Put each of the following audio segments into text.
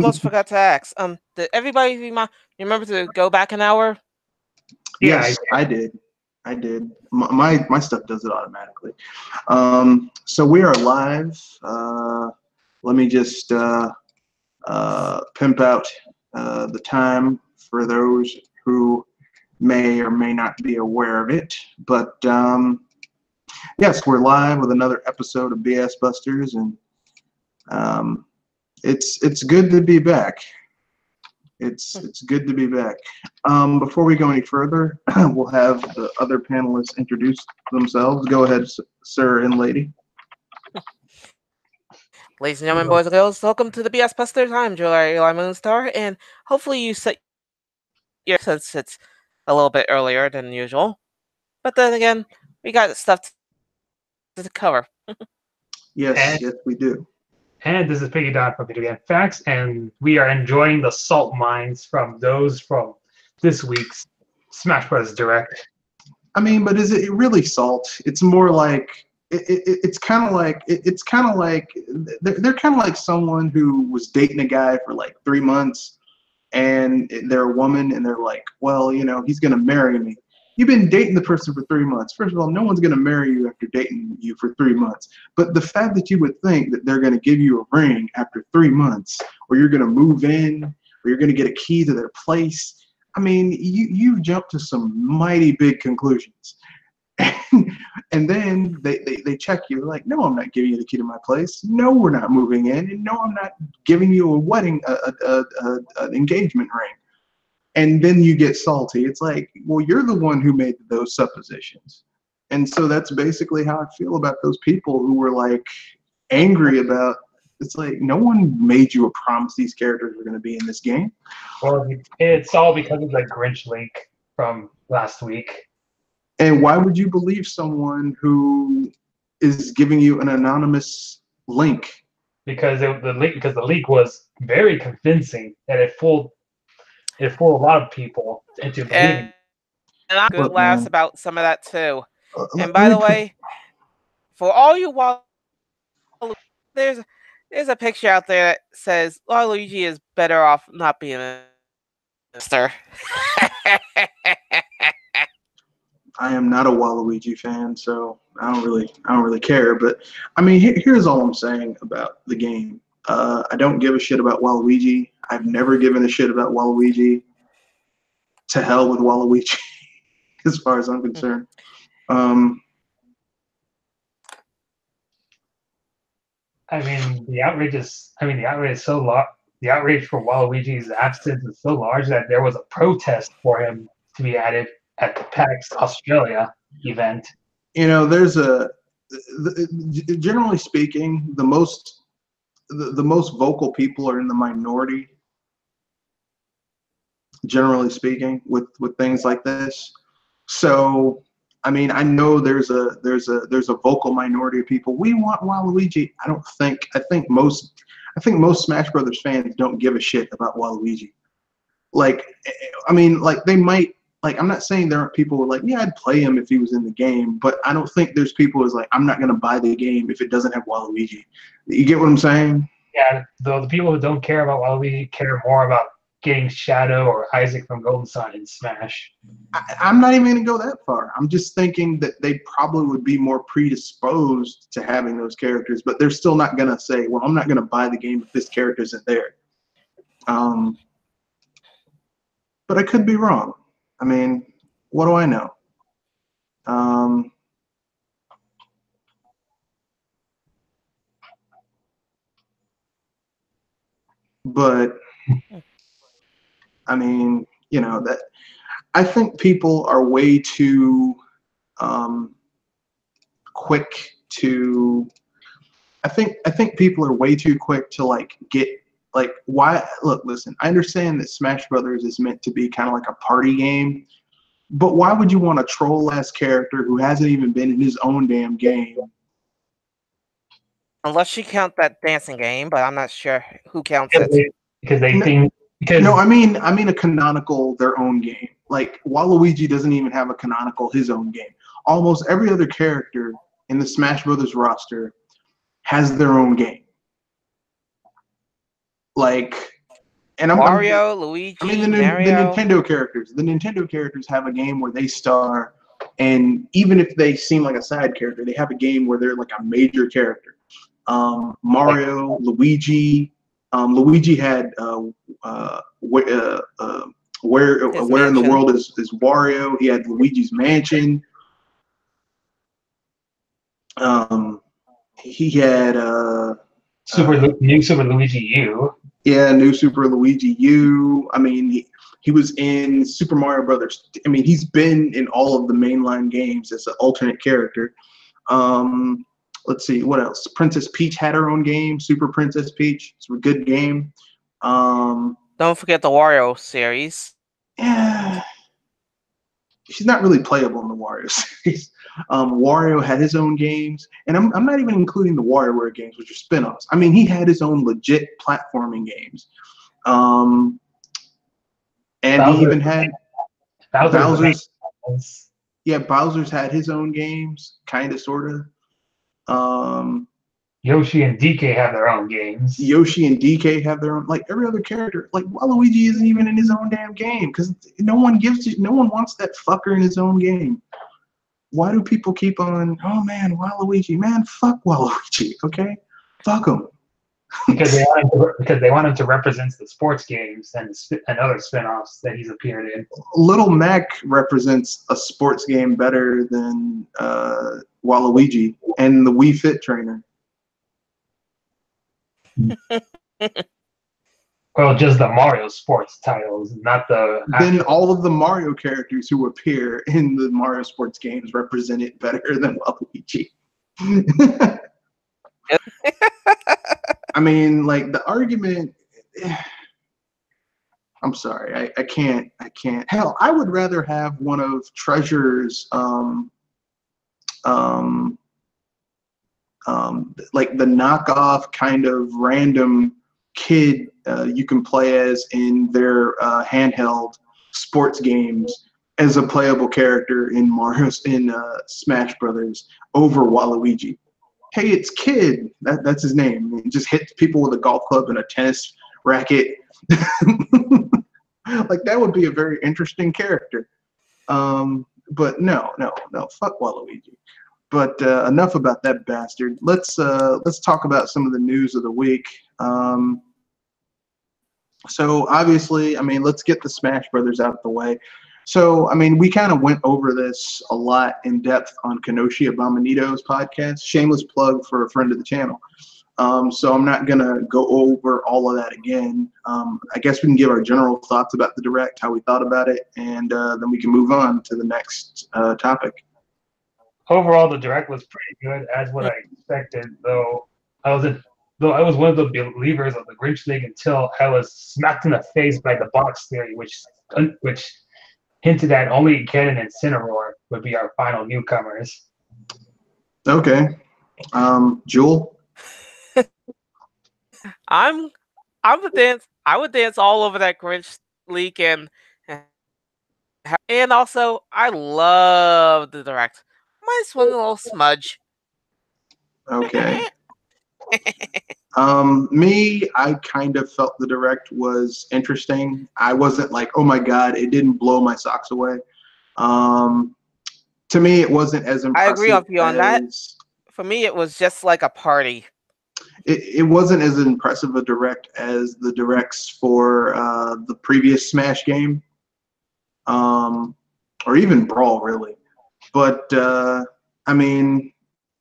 almost forgot to ask. Did everybody remember to go back an hour? Yes, I did. I did. My stuff does it automatically. So we are live. Let me just pimp out the time for those who may or may not be aware of it. But yes, we're live with another episode of BS Busters, and it's good to be back. It's good to be back. Before we go any further, we'll have the other panelists introduce themselves. Go ahead, sir and lady. Ladies and gentlemen, boys and girls, welcome to the BS Busters. I'm July Moonstar, and hopefully you set your since it's a little bit earlier than usual. But then again, we got stuff to cover. Yes, we do. And this is Piggy Don from Video Game Facts, and we are enjoying the salt mines from this week's Smash Bros. Direct. I mean, but is it really salt? It's more like it's kind of like they're kind of like someone who was dating a guy for like 3 months, and they're a woman, and they're like, well, you know, he's gonna marry me. You've been dating the person for 3 months. First of all, no one's going to marry you after dating you for 3 months. But the fact that you would think that they're going to give you a ring after 3 months, or you're going to move in, or you're going to get a key to their place, I mean, you've jumped to some mighty big conclusions. And then they check you. They're like, no, I'm not giving you the key to my place. No, we're not moving in. And no, I'm not giving you a wedding, an engagement ring. And then you get salty. It's like, well, you're the one who made those suppositions. And so that's basically how I feel about those people who were like angry about, it's like, no one made you a promise these characters were going to be in this game. Well, it's all because of the Grinch leak from last week. And why would you believe someone who is giving you an anonymous link? Because the leak was very convincing, and it fooled a lot of people into believing. And I good laughs about some of that too. And by the way, for all you there's a picture out there that says Waluigi is better off not being a minister. I am not a Waluigi fan, so I don't really care. But I mean, here's all I'm saying about the game. I don't give a shit about Waluigi. I've never given a shit about Waluigi. To hell with Waluigi, as far as I'm concerned. I mean, the outrage is so large. The outrage for Waluigi's absence is so large that there was a protest for him to be added at the PAX Australia event. You know, generally speaking, the most vocal people are in the minority. Generally speaking, with things like this. So, I mean, I know there's a vocal minority of people. We want Waluigi. I think most Smash Brothers fans don't give a shit about Waluigi. Like, I mean, like they might. Like, I'm not saying there aren't people who are like, yeah, I'd play him if he was in the game, but I don't think there's people who's like, I'm not gonna buy the game if it doesn't have Waluigi. You get what I'm saying? Yeah, the people who don't care about Waluigi care more about getting Shadow or Isaac from Golden Sun in Smash. I'm not even going to go that far. I'm just thinking that they probably would be more predisposed to having those characters, but they're still not going to say, well, I'm not going to buy the game if this character isn't there. But I could be wrong. I mean, what do I know? But I mean, you know, that I think people are way too quick to. I think people are way too quick to like get like why. Look, listen. I understand that Smash Brothers is meant to be kind of like a party game, but why would you want a troll-ass character who hasn't even been in his own damn game? Unless you count that dancing game, but I'm not sure who counts it. Because they think. No, I mean a canonical their own game. Like Waluigi doesn't even have a canonical his own game. Almost every other character in the Smash Brothers roster has their own game. Like And Wario, Luigi, I mean, the Mario. Nintendo characters. The Nintendo characters have a game where they star, and even if they seem like a side character, they have a game where they're like a major character. Mario, Luigi. Luigi had where in the world is Wario? He had Luigi's Mansion. He had New Super Luigi U. Yeah, New Super Luigi U. I mean, he was in Super Mario Brothers. I mean, he's been in all of the mainline games as an alternate character. Let's see, what else? Princess Peach had her own game, Super Princess Peach. It's a good game. Don't forget the Wario series. Yeah, she's not really playable in the Wario series. Wario had his own games, and I'm not even including the WarioWare games, which are spin-offs. I mean, he had his own legit platforming games. And Bowser, he even had Bowser's. Yeah, Bowser's had his own games, kind of, sort of. Yoshi and DK have their own games. Yoshi and DK have their own, like every other character. Like Waluigi isn't even in his own damn game because no one wants that fucker in his own game. Why do people keep on? Oh man, Waluigi, man, fuck Waluigi. Okay, fuck him. because they want him to represent the sports games and other spin-offs that he's appeared in. Little Mac represents a sports game better than Waluigi and the Wii Fit trainer. Well, just the Mario sports titles, not the. Then all of the Mario characters who appear in the Mario sports games represent it better than Waluigi. I mean, like the argument. I'm sorry, I can't. Hell, I would rather have one of Treasure's like the knockoff kind of random kid you can play as in their handheld sports games as a playable character in Smash Brothers over Waluigi. Hey, it's Kid. That's his name. He just hits people with a golf club and a tennis racket. Like that would be a very interesting character. But no, fuck Waluigi. But enough about that bastard. Let's talk about some of the news of the week. So obviously, I mean, let's get the Smash Brothers out of the way. So, I mean, we kind of went over this a lot in depth on Kenoshi Abominito's podcast. Shameless plug for a friend of the channel. So I'm not going to go over all of that again. I guess we can give our general thoughts about the Direct, how we thought about it, and then we can move on to the next topic. Overall, the Direct was pretty good, as what I expected, though I was one of the believers of the Grinch thing until I was smacked in the face by the box theory, which hinted that only Ganon and Cinnamoroar would be our final newcomers. Okay. Jewel? I would dance all over that Grinch leak, and also I love the Direct. Mine's one little smudge. Okay. Me, I kind of felt the Direct was interesting. I wasn't like, oh my god, it didn't blow my socks away. To me, it wasn't as impressive. I agree with you on that. For me, it was just like a party. It wasn't as impressive a Direct as the Directs for the previous Smash game, or even Brawl, really. But I mean,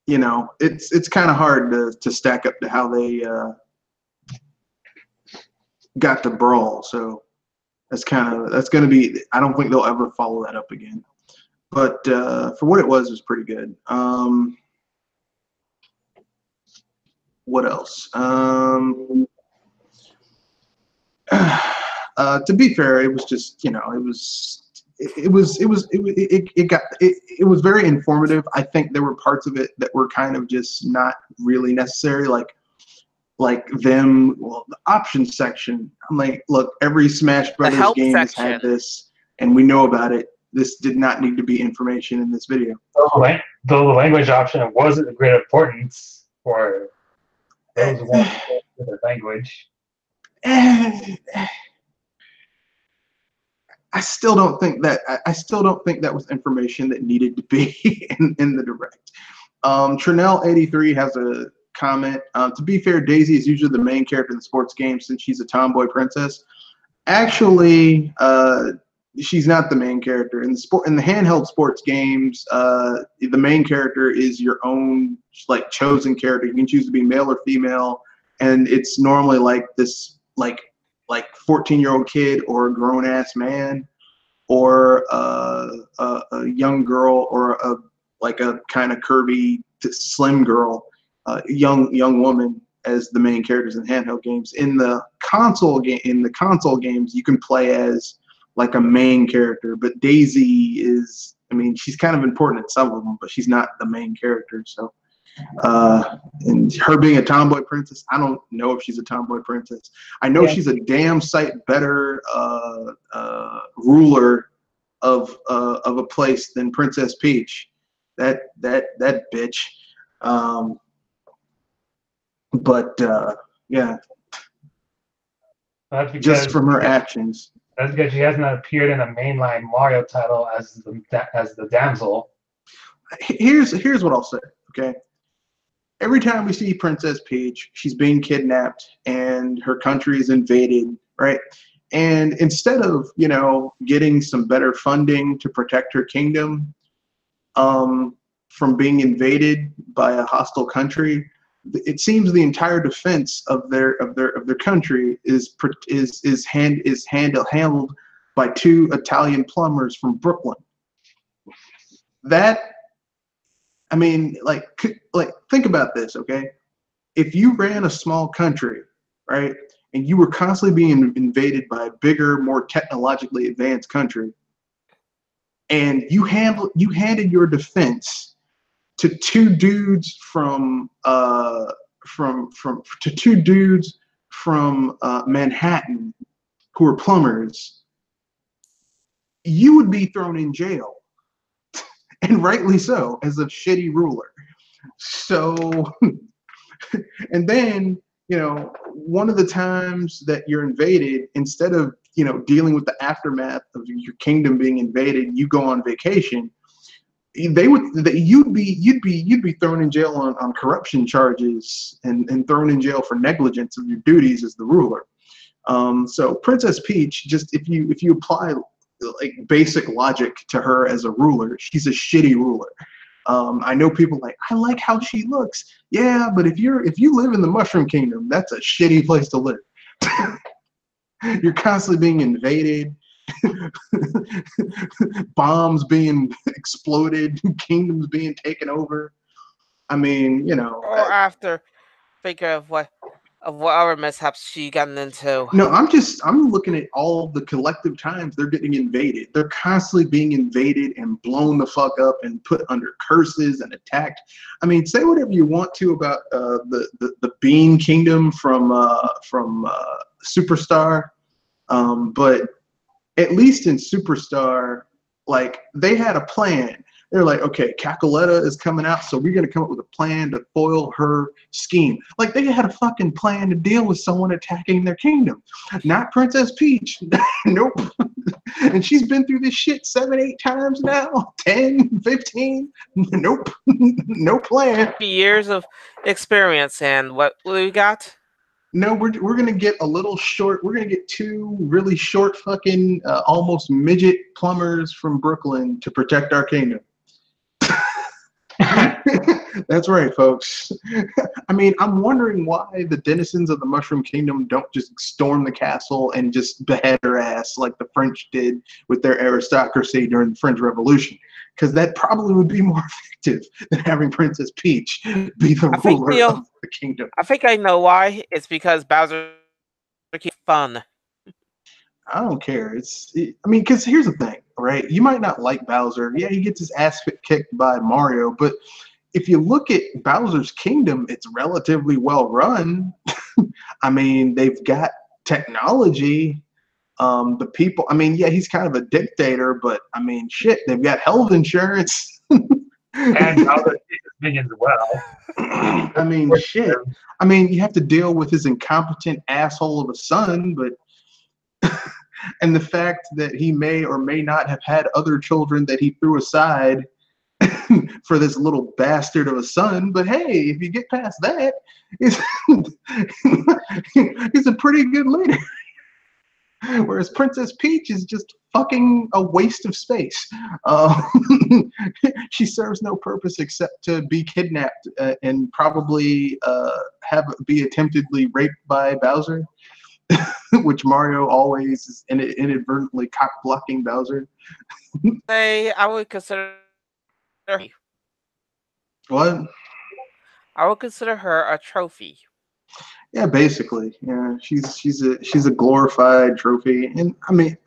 you know, it's kind of hard to stack up to how they got to Brawl. So that's going to be. I don't think they'll ever follow that up again. But for what it was pretty good. What else? To be fair, it was just, you know, it was very informative. I think there were parts of it that were kind of just not really necessary, like the options section. I'm like, look, every Smash Brothers game has had this, and we know about it. This did not need to be information in this video. Though the language option wasn't of great importance for those who want the language. I still don't think that was information that needed to be in the direct. Trinell83 has a comment. To be fair, Daisy is usually the main character in the sports game since she's a tomboy princess. Actually, she's not the main character in the handheld sports games. The main character is your own like chosen character. You can choose to be male or female, and it's normally like this like 14-year-old kid or a grown ass man or a young girl or a kind of curvy slim girl, young woman as the main characters in handheld games. In the console games, you can play as like a main character, but Daisy is, I mean, she's kind of important in some of them, but she's not the main character. So, and her being a tomboy princess, I don't know if she's a tomboy princess. I know she's a damn sight better ruler of a place than Princess Peach. That bitch. But yeah, that's because, just from her actions. That's because she hasn't appeared in a mainline Mario title as the damsel. Here's what I'll say. Okay, every time we see Princess Peach, she's being kidnapped and her country is invaded, right? And instead of getting some better funding to protect her kingdom from being invaded by a hostile country, it seems the entire defense of their country is handled by two Italian plumbers from Brooklyn. That, I mean, like think about this, okay? If you ran a small country, right, and you were constantly being invaded by a bigger, more technologically advanced country, and you handed your defense to two dudes from Manhattan who are plumbers, you would be thrown in jail, and rightly so, as a shitty ruler. So, and then one of the times that you're invaded, instead of dealing with the aftermath of your kingdom being invaded, you go on vacation. You'd be thrown in jail on corruption charges and thrown in jail for negligence of your duties as the ruler. So Princess Peach, just if you apply like basic logic to her as a ruler, she's a shitty ruler. I know people I like how she looks. Yeah, but if you live in the Mushroom Kingdom, that's a shitty place to live. You're constantly being invaded, bombs being exploded, kingdoms being taken over. I mean, Or after, figure of what other mishaps she gotten into. No, I'm looking at all the collective times they're getting invaded. They're constantly being invaded and blown the fuck up and put under curses and attacked. I mean, say whatever you want to about the Bean Kingdom from Superstar, but at least in Superstar, like, they had a plan. They're like, okay, Cacoletta is coming out, so we're going to come up with a plan to foil her scheme. Like, they had a fucking plan to deal with someone attacking their kingdom. Not Princess Peach. Nope. And she's been through this shit 7, 8 times now. 10, 15. Nope. No plan. Years of experience, and what we got? No, we're gonna get a little short. We're gonna get 2 really short, fucking almost midget plumbers from Brooklyn to protect our kingdom. That's right, folks. I mean, I'm wondering why the denizens of the Mushroom Kingdom don't just storm the castle and just behead her ass like the French did with their aristocracy during the French Revolution. Because that probably would be more effective than having Princess Peach be the ruler of the kingdom. I think I know why. It's because Bowser keeps fun. I don't care. I mean, because here's the thing, right? You might not like Bowser. Yeah, he gets his ass kicked by Mario, but if you look at Bowser's kingdom, it's relatively well run. I mean, they've got technology. The people, I mean, yeah, he's kind of a dictator, but I mean, shit, they've got health insurance. And other minions as well. I mean, shit. I mean, you have to deal with his incompetent asshole of a son, but and the fact that he may or may not have had other children that he threw aside for this little bastard of a son. But hey, if you get past that, he's a pretty good leader. Whereas Princess Peach is just fucking a waste of space. She serves no purpose except to be kidnapped and probably be attemptedly raped by Bowser, which Mario always is inadvertently cock blocking Bowser. I would consider her. What? I would consider her a trophy. Yeah, basically. Yeah, she's a glorified trophy, and I mean,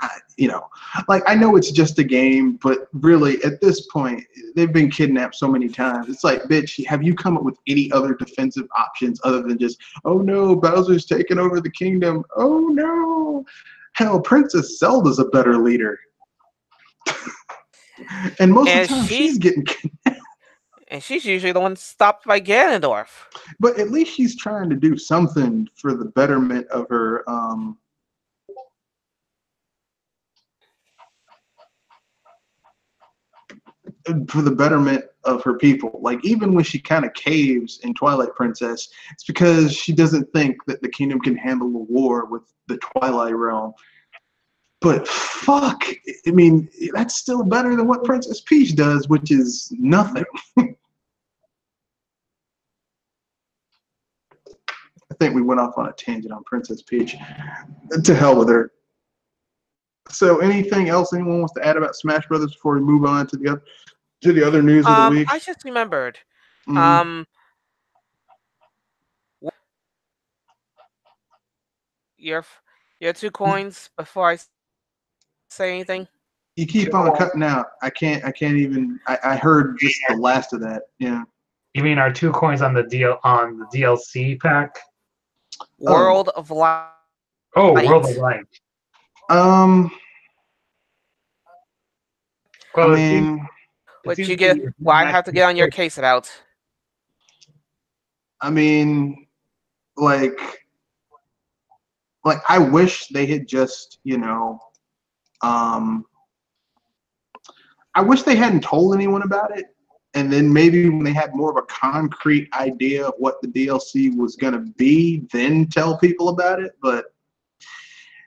like I know it's just a game, but really at this point, they've been kidnapped so many times. It's like, bitch, have you come up with any other defensive options other than just, oh no, Bowser's taken over the kingdom. Oh no, hell, Princess Zelda's a better leader, and most of the time she's getting kidnapped. And she's usually the one stopped by Ganondorf. But at least she's trying to do something for the betterment of her. For the betterment of her people. Like, even when she kind of caves in Twilight Princess, it's because she doesn't think that the kingdom can handle a war with the Twilight Realm. But fuck, I mean, that's still better than what Princess Peach does, which is nothing. I think we went off on a tangent on Princess Peach. To hell with her. So, anything else anyone wants to add about Smash Brothers before we move on to the other news of the week? I just remembered. Your 2 coins before I say anything. You keep on cutting out. I can't even. I heard just the last of that. Yeah. You mean our 2 coins on the DLC pack? World of Light. Oh, World of Light. Well, I mean, what you get? Well, I have to get on your case about. I mean, like I wish they had just, I wish they hadn't told anyone about it. And then maybe when they had more of a concrete idea of what the DLC was going to be, then tell people about it. But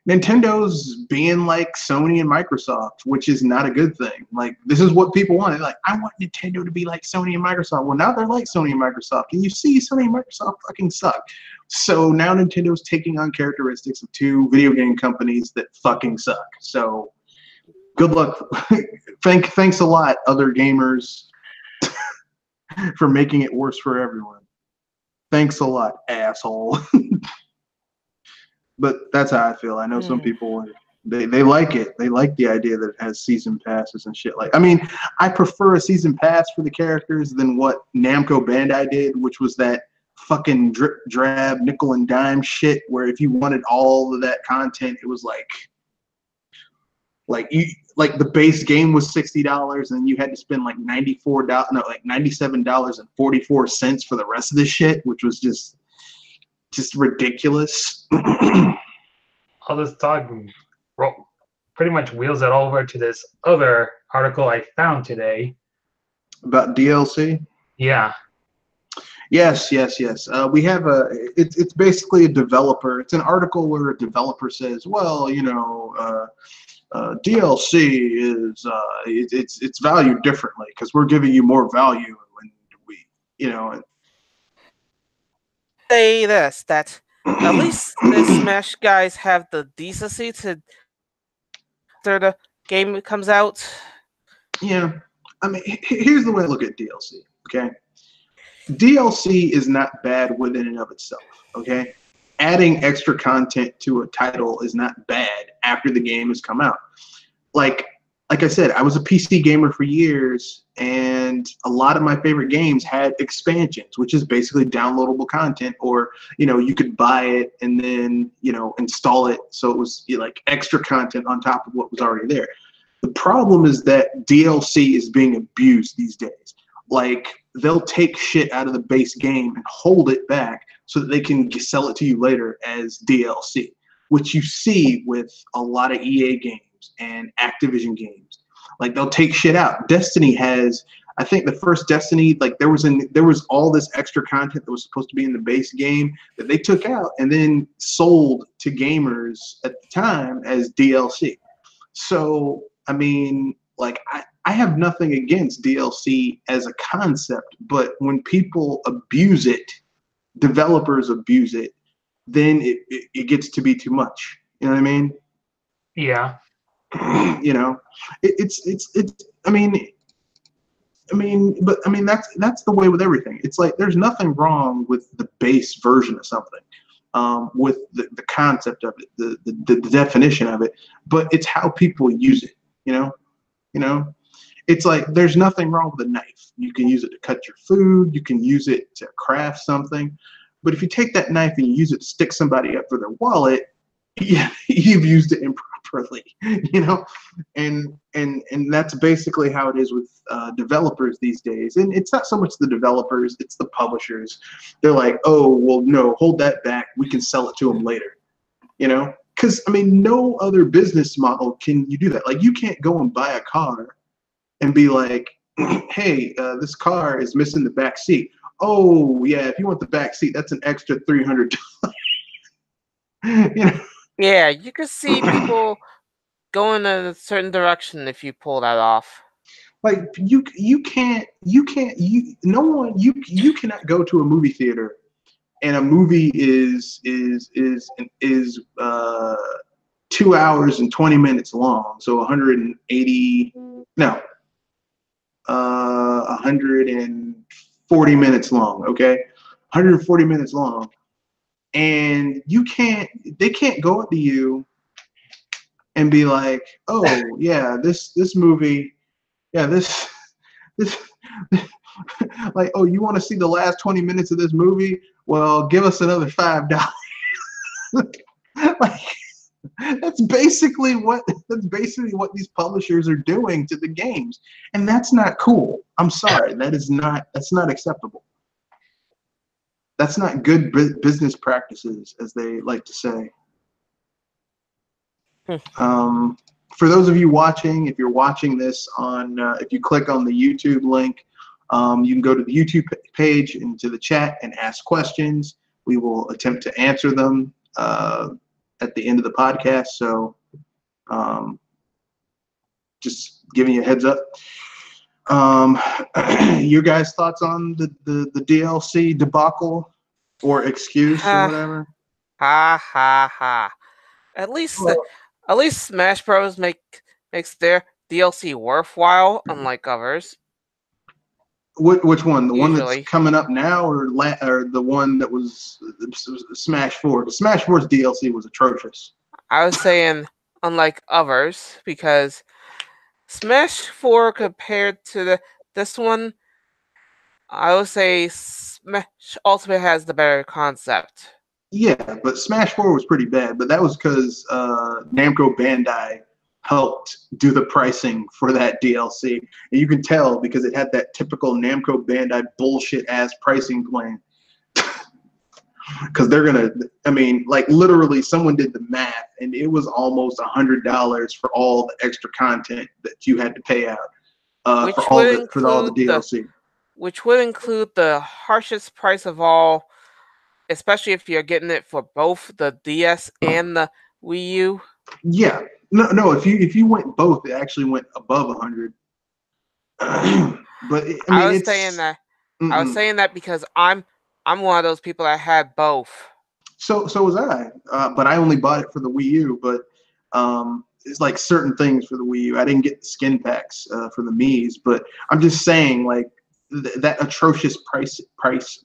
Nintendo's being like Sony and Microsoft, which is not a good thing. Like, this is what people want. Like, I want Nintendo to be like Sony and Microsoft. Well, now they're like Sony and Microsoft. And you see Sony and Microsoft fucking suck. So now Nintendo's taking on characteristics of 2 video game companies that fucking suck. So good luck. Thanks a lot, other gamers, for making it worse for everyone. Thanks a lot, asshole. But that's how I feel. I know some people, they like it. They like the idea that it has season passes and shit. Like, I mean, I prefer a season pass for the characters than what Namco Bandai did, which was that fucking drip drab nickel and dime shit where if you wanted all of that content, it was like the base game was $60 and you had to spend like $97.44 for the rest of this shit, which was just ridiculous. All this talk pretty much wheels it over to this other article I found today. About DLC? Yeah. Yes. We have it's basically a developer. It's an article where a developer says, well, DLC is it's valued differently because we're giving you more value, and we, say this, that at least the Smash guys have the decency to after the game comes out. Yeah, I mean, here's the way I look at DLC. Okay, DLC is not bad within and of itself. Okay, adding extra content to a title is not bad after the game has come out. Like I said, I was a PC gamer for years, and a lot of my favorite games had expansions, which is basically downloadable content, or you could buy it and then install it, so it was like extra content on top of what was already there. The problem is that DLC is being abused these days. Like, they'll take shit out of the base game and hold it back so that they can sell it to you later as DLC. which you see with a lot of EA games and Activision games. Like they'll take shit out. Destiny has, I think the first Destiny, like there was all this extra content that was supposed to be in the base game that they took out and then sold to gamers at the time as DLC. So, I mean, like I have nothing against DLC as a concept, but when people abuse it, developers abuse it, then it gets to be too much. You know what I mean? Yeah. You know, it's but that's the way with everything. It's like there's nothing wrong with the base version of something, with the concept of it, the definition of it, but it's how people use it. You know, it's like there's nothing wrong with a knife. You can use it to cut your food. You can use it to craft something. But if you take that knife and you use it to stick somebody up for their wallet, yeah, you've used it improperly, you know, and that's basically how it is with developers these days. And it's not so much the developers; it's the publishers. They're like, oh, well, no, hold that back. We can sell it to them later, you know. Because I mean, no other business model can you do that. Like, you can't go and buy a car and be like, hey, this car is missing the back seat. Oh yeah, if you want the back seat, that's an extra $300. You know. Yeah, you could see people go in a certain direction if you pull that off. Like you cannot go to a movie theater and a movie is 2 hours and 20 minutes long, so 140 minutes long, okay, 140 minutes long, and they can't go up to you and be like, oh yeah, this movie, yeah, this like, oh, you want to see the last 20 minutes of this movie? Well, give us another $5. Like, that's basically what these publishers are doing to the games, and that's not cool. I'm sorry, that's not acceptable. That's not good business practices, as they like to say. For those of you watching, if you're watching this on, if you click on the YouTube link, you can go to the YouTube page into the chat and ask questions. We will attempt to answer them at the end of the podcast. So just giving you a heads up. Your guys' thoughts on the DLC debacle or excuse or whatever? Ha ha ha. At least Smash Bros makes their DLC worthwhile, unlike others. Which one? The Usually. One that's coming up now, or the one that was Smash 4? The Smash 4's DLC was atrocious. I was saying unlike others, because Smash 4 compared to this one, I would say Smash Ultimate has the better concept. Yeah, but Smash 4 was pretty bad, but that was because Namco Bandai helped do the pricing for that DLC. And you can tell because it had that typical Namco Bandai bullshit-ass pricing plan. Because they're going to, I mean, like literally someone did the math, and it was almost $100 for all the extra content that you had to pay out for all the DLC. Which would include the harshest price of all, especially if you're getting it for both the DS and the Wii U. Yeah, no. If you went both, it actually went above 100. But I was saying that because I'm one of those people that had both. So was I, but I only bought it for the Wii U. But it's like certain things for the Wii U. I didn't get the skin packs for the Mii's, but I'm just saying, like, that atrocious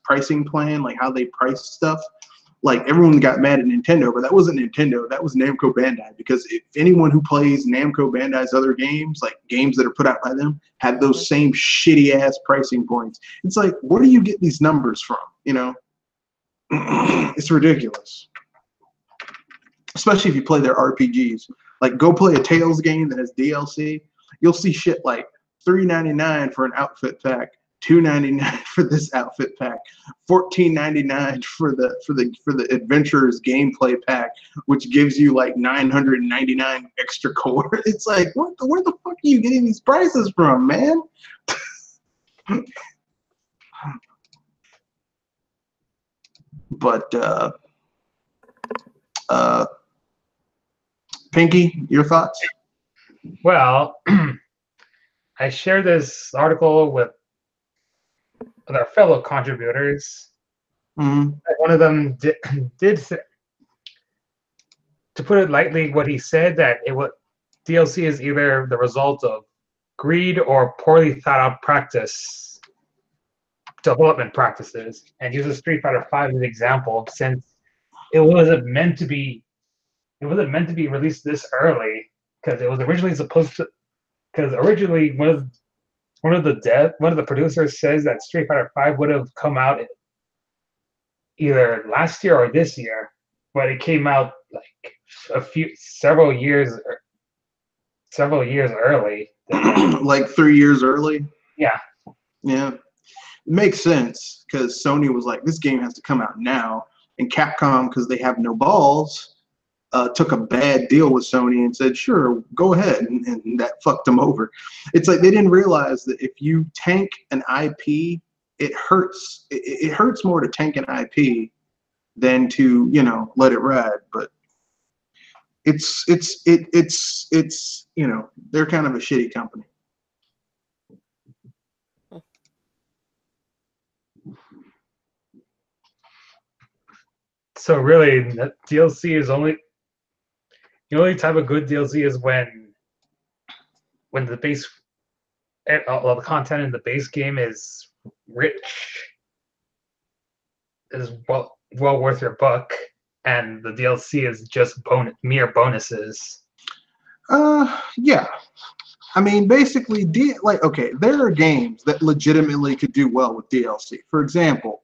pricing plan, like how they price stuff, like everyone got mad at Nintendo, but that wasn't Nintendo, that was Namco Bandai, because if anyone who plays Namco Bandai's other games, like games that are put out by them, have those same shitty ass pricing points. It's like, where do you get these numbers from? You know, it's ridiculous. Especially if you play their RPGs. Like, go play a Tales game that has DLC. You'll see shit like $3.99 for an outfit pack. $2.99 for this outfit pack, $14.99 for the Adventurers gameplay pack, which gives you like 999 extra core. It's like, where the fuck are you getting these prices from, man? But Pinky, your thoughts? Well, I shared this article with our fellow contributors. Mm-hmm. One of them did, to put it lightly, what he said, that DLC is either the result of greed or poorly thought out development practices, and uses Street Fighter V as an example, since it wasn't meant to be released this early, because it was originally supposed to. Because originally one of the producers says that Street Fighter V would have come out either last year or this year, but it came out like several years early. Like 3 years early. Yeah. It makes sense, because Sony was like, this game has to come out now, and Capcom, because they have no balls, took a bad deal with Sony and said, sure, go ahead, and that fucked them over. It's like they didn't realize that if you tank an IP, it hurts. It hurts more to tank an IP than to, let it ride. But it's they're kind of a shitty company. So really, DLC is the only type of good DLC is when the base, all the content in the base game is rich, is well worth your buck, and the DLC is just mere bonuses. Yeah. I mean, basically, there are games that legitimately could do well with DLC. For example,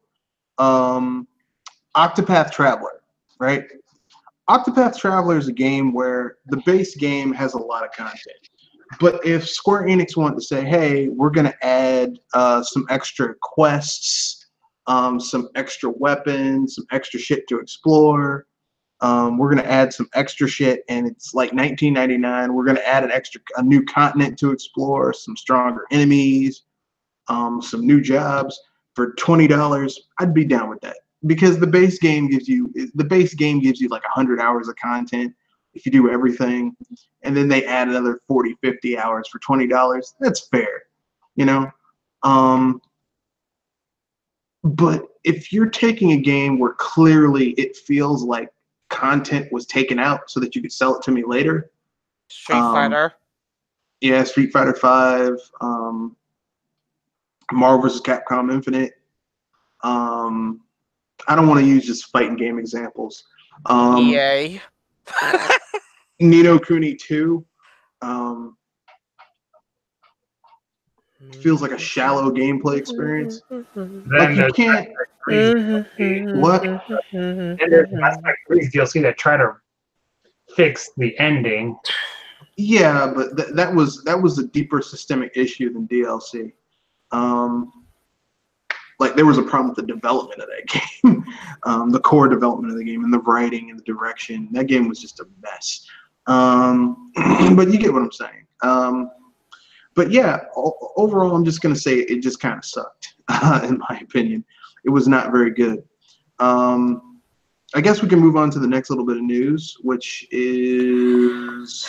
Octopath Traveler, right? Octopath Traveler is a game where the base game has a lot of content. But if Square Enix wanted to say, hey, we're going to add some extra quests, some extra weapons, some extra shit to explore, we're going to add some extra shit, and it's like $19.99. We're going to add a new continent to explore, some stronger enemies, some new jobs for $20. I'd be down with that, because the base game gives you like 100 hours of content if you do everything, and then they add another 40, 50 hours for $20. That's fair, But if you're taking a game where clearly it feels like content was taken out so that you could sell it to me later. Street Fighter. Yeah, Street Fighter V, Marvel vs. Capcom Infinite. I don't want to use just fighting game examples. EA. Ni no Kuni 2. Feels like a shallow gameplay experience. Like you can't. What? And there's Mass Effect 3's DLC that try to fix the ending. Yeah, but that was a deeper systemic issue than DLC. Like there was a problem with the development of that game, the core development of the game, and the writing and the direction. That game was just a mess. But you get what I'm saying. But yeah, overall, I'm just gonna say it just kind of sucked, in my opinion. It was not very good. I guess we can move on to the next little bit of news, which is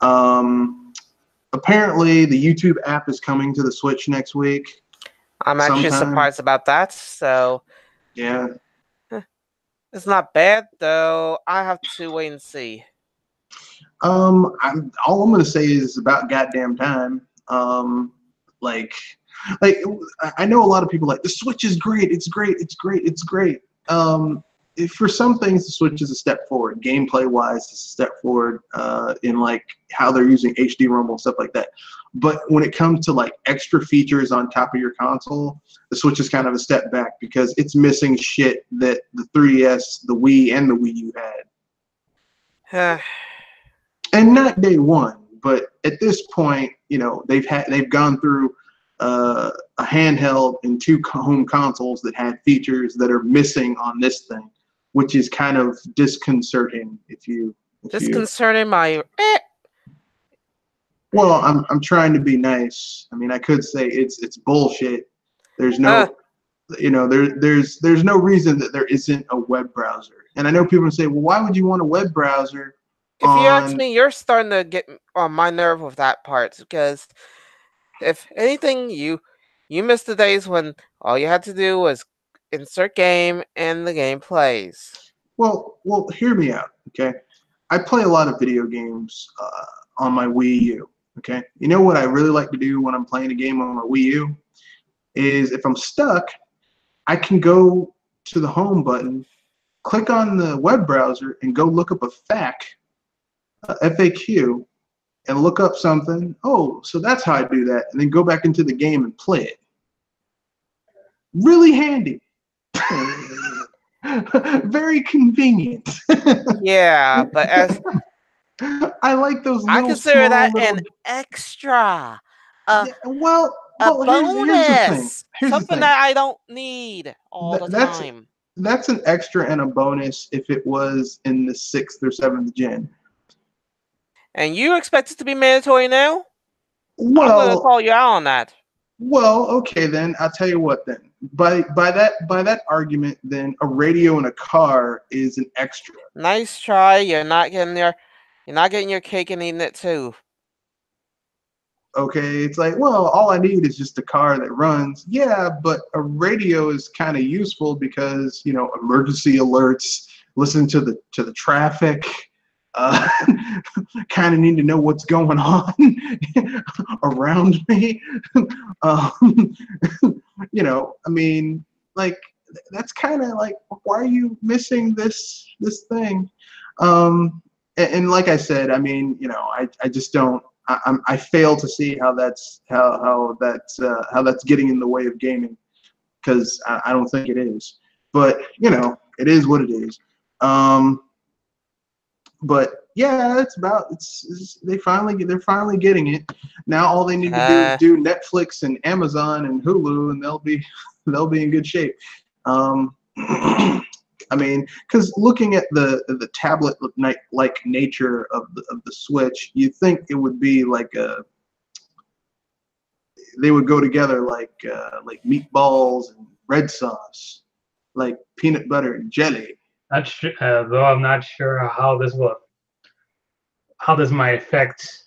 apparently the YouTube app is coming to the Switch next week. I'm actually surprised about that. So yeah, it's not bad though. I have to wait and see. all I'm gonna say is about Got Dam Tyme. Like I know a lot of people like the Switch is great. It's great. It's great. It's great. For some things, the Switch is a step forward. Gameplay wise, it's a step forward in like how they're using HD rumble and stuff like that. But when it comes to like extra features on top of your console, the Switch is kind of a step back because it's missing shit that the 3DS, the Wii, and the Wii U had. And not day one, but at this point, they've gone through a handheld and 2 home consoles that had features that are missing on this thing, which is kind of disconcerting. Disconcerting my. Well, I'm trying to be nice. I mean, I could say it's bullshit. There's no, there's no reason that there isn't a web browser. And I know people say, well, why would you want a web browser? If you ask me, you're starting to get on my nerve with that part, because if anything, you missed the days when all you had to do was insert game and the game plays. Well, hear me out, okay? I play a lot of video games on my Wii U, okay? You know what I really like to do when I'm playing a game on my Wii U is if I'm stuck, I can go to the home button, click on the web browser, and go look up a FAQ, and look up something. Oh, so that's how I do that, and then go back into the game and play it. Really handy. Very convenient. Yeah, but as I like those. I little, consider that little... an extra. Well, bonus. Here's the thing. Something that I don't need all the time. That's an extra and a bonus if it was in the 6th or 7th gen. And you expect it to be mandatory now? Well, I'm gonna call you out on that. Well, okay then. I'll tell you what then. By that argument, then a radio in a car is an extra. Nice try. You're not getting your cake and eating it too. Okay, it's like, well, all I need is just a car that runs. Yeah, but a radio is kind of useful because, emergency alerts, listen to the traffic, kind of need to know what's going on around me. I mean, like, that's kind of like, why are you missing this thing? And like I said, I mean, I just don't. I fail to see how that's getting in the way of gaming, because I don't think it is. But it is what it is. But yeah, they're finally getting it. Now all they need to do is do Netflix and Amazon and Hulu, and they'll be in good shape. I mean, because looking at the tablet-like nature of the Switch, you'd think it would be like they would go together like meatballs and red sauce, like peanut butter and jelly. That's true, though I'm not sure how this might affect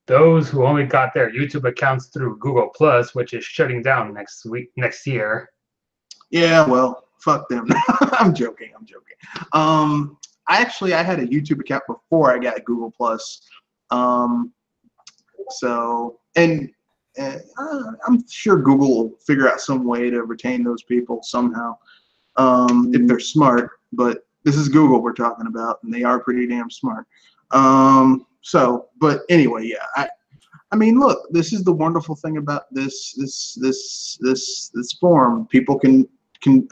those who only got their YouTube accounts through Google Plus, which is shutting down next year. Yeah, well, fuck them. I'm joking. I had a YouTube account before I got Google Plus. So I'm sure Google will figure out some way to retain those people somehow, if they're smart. But this is Google we're talking about, and they are pretty damn smart. But anyway, yeah. I mean, look, this is the wonderful thing about this forum. People can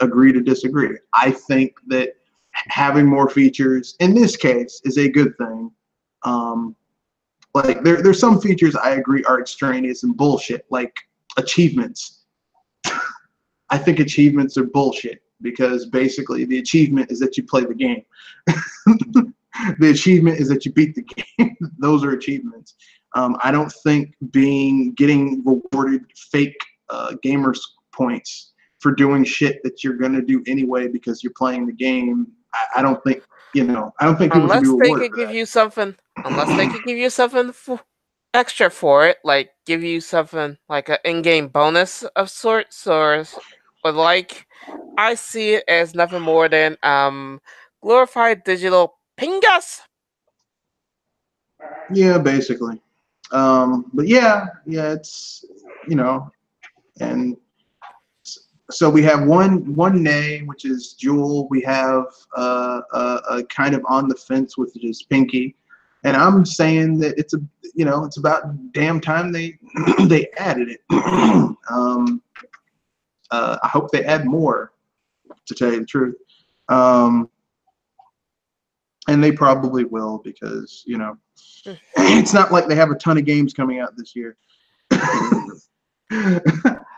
agree to disagree. I think that having more features in this case is a good thing. Like there's some features I agree are extraneous and bullshit, like achievements. I think achievements are bullshit because basically the achievement is that you play the game. The achievement is that you beat the game. Those are achievements. I don't think getting rewarded fake gamers points for doing shit that you're gonna do anyway because you're playing the game. I don't think people should be rewarded for that. Unless they could give you something extra for it, like give you something like an in-game bonus of sorts, but like I see it as nothing more than glorified digital pingas. Yeah, basically. But yeah, it's and so we have one nay, which is Jewel. We have a kind of on the fence with just Pinky, and I'm saying that it's about damn time they added it. I hope they add more, to tell you the truth. And they probably will because it's not like they have a ton of games coming out this year. Ha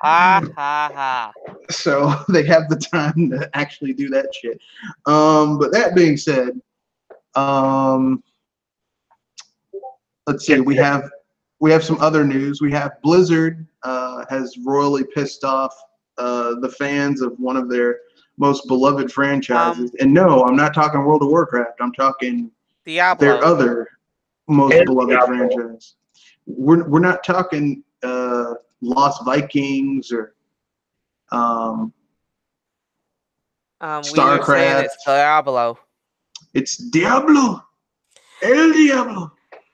ha ha. So they have the time to actually do that shit. But that being said, um, let's see. We have some other news. We have Blizzard has royally pissed off the fans of one of their most beloved franchises. And no, I'm not talking World of Warcraft. I'm talking their Diablo. other most And beloved Diablo. franchise. We're not talking Lost Vikings or We were saying StarCraft. it's Diablo. It's Diablo. El Diablo.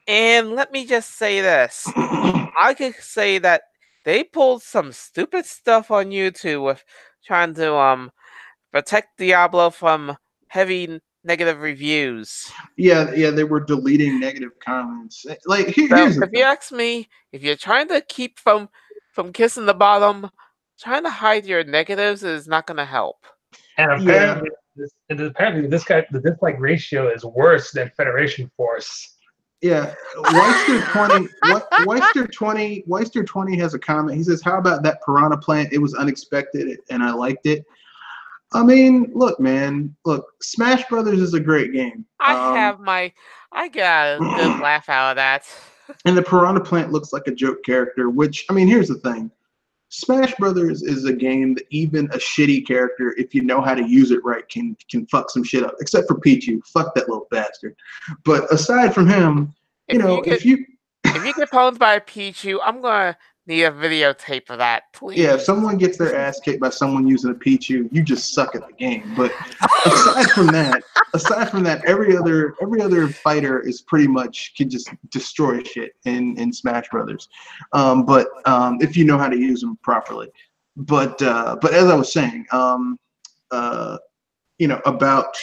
And let me just say this. I could say that they pulled some stupid stuff on YouTube with trying to protect Diablo from heavy negative reviews. Yeah, they were deleting negative comments. Like So here's the if you thing. ask me, if you're trying to keep from kissing the bottom, trying to hide your negatives is not going to help. And apparently, the dislike ratio is worse than Federation Force. Yeah, Weister20 has a comment. He says, "How about that piranha plant? It was unexpected, and I liked it." I mean, look, man, look, Smash Brothers is a great game. I got a good laugh out of that. And the piranha plant looks like a joke character. Which, I mean, here's the thing: Smash Brothers is a game that even a shitty character, if you know how to use it right, can fuck some shit up. Except for Pichu, fuck that little bastard. But aside from him, if you get pwned by a Pichu, I'm gonna need a videotape of that, please. yeah, if someone gets their ass kicked by someone using a Pichu, you just suck at the game. But aside from that, every other fighter is pretty much can just destroy shit in Smash Brothers. But if you know how to use them properly. But as I was saying, about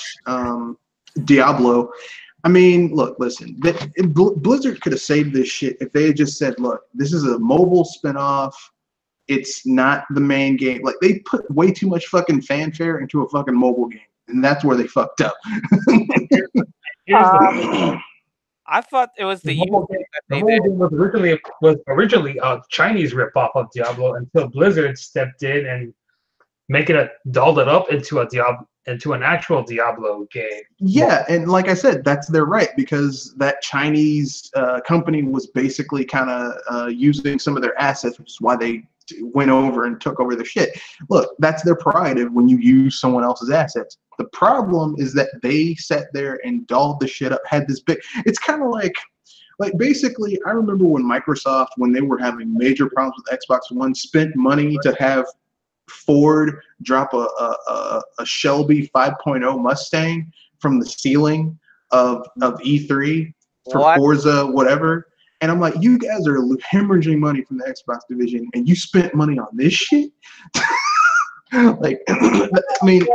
Diablo. I mean, look, listen. Blizzard could have saved this shit if they had just said, "Look, this is a mobile spinoff. It's not the main game." Like they put way too much fucking fanfare into a fucking mobile game, and that's where they fucked up. Here's the I thought it was the mobile game was originally a Chinese ripoff of Diablo until Blizzard stepped in and dolled it up into an actual Diablo game. Yeah, and like I said, that's their right because that Chinese company was basically kind of using some of their assets, which is why they went over and took over their shit. Look, that's their prerogative when you use someone else's assets. The problem is that they sat there and dolled the shit up, had this big. It's kind of like basically, I remember when Microsoft, when they were having major problems with Xbox One, spent money to have Ford drop a Shelby 5.0 Mustang from the ceiling of E3 for Forza whatever. And I'm like, you guys are hemorrhaging money from the Xbox division, and you spent money on this shit. Like, I mean,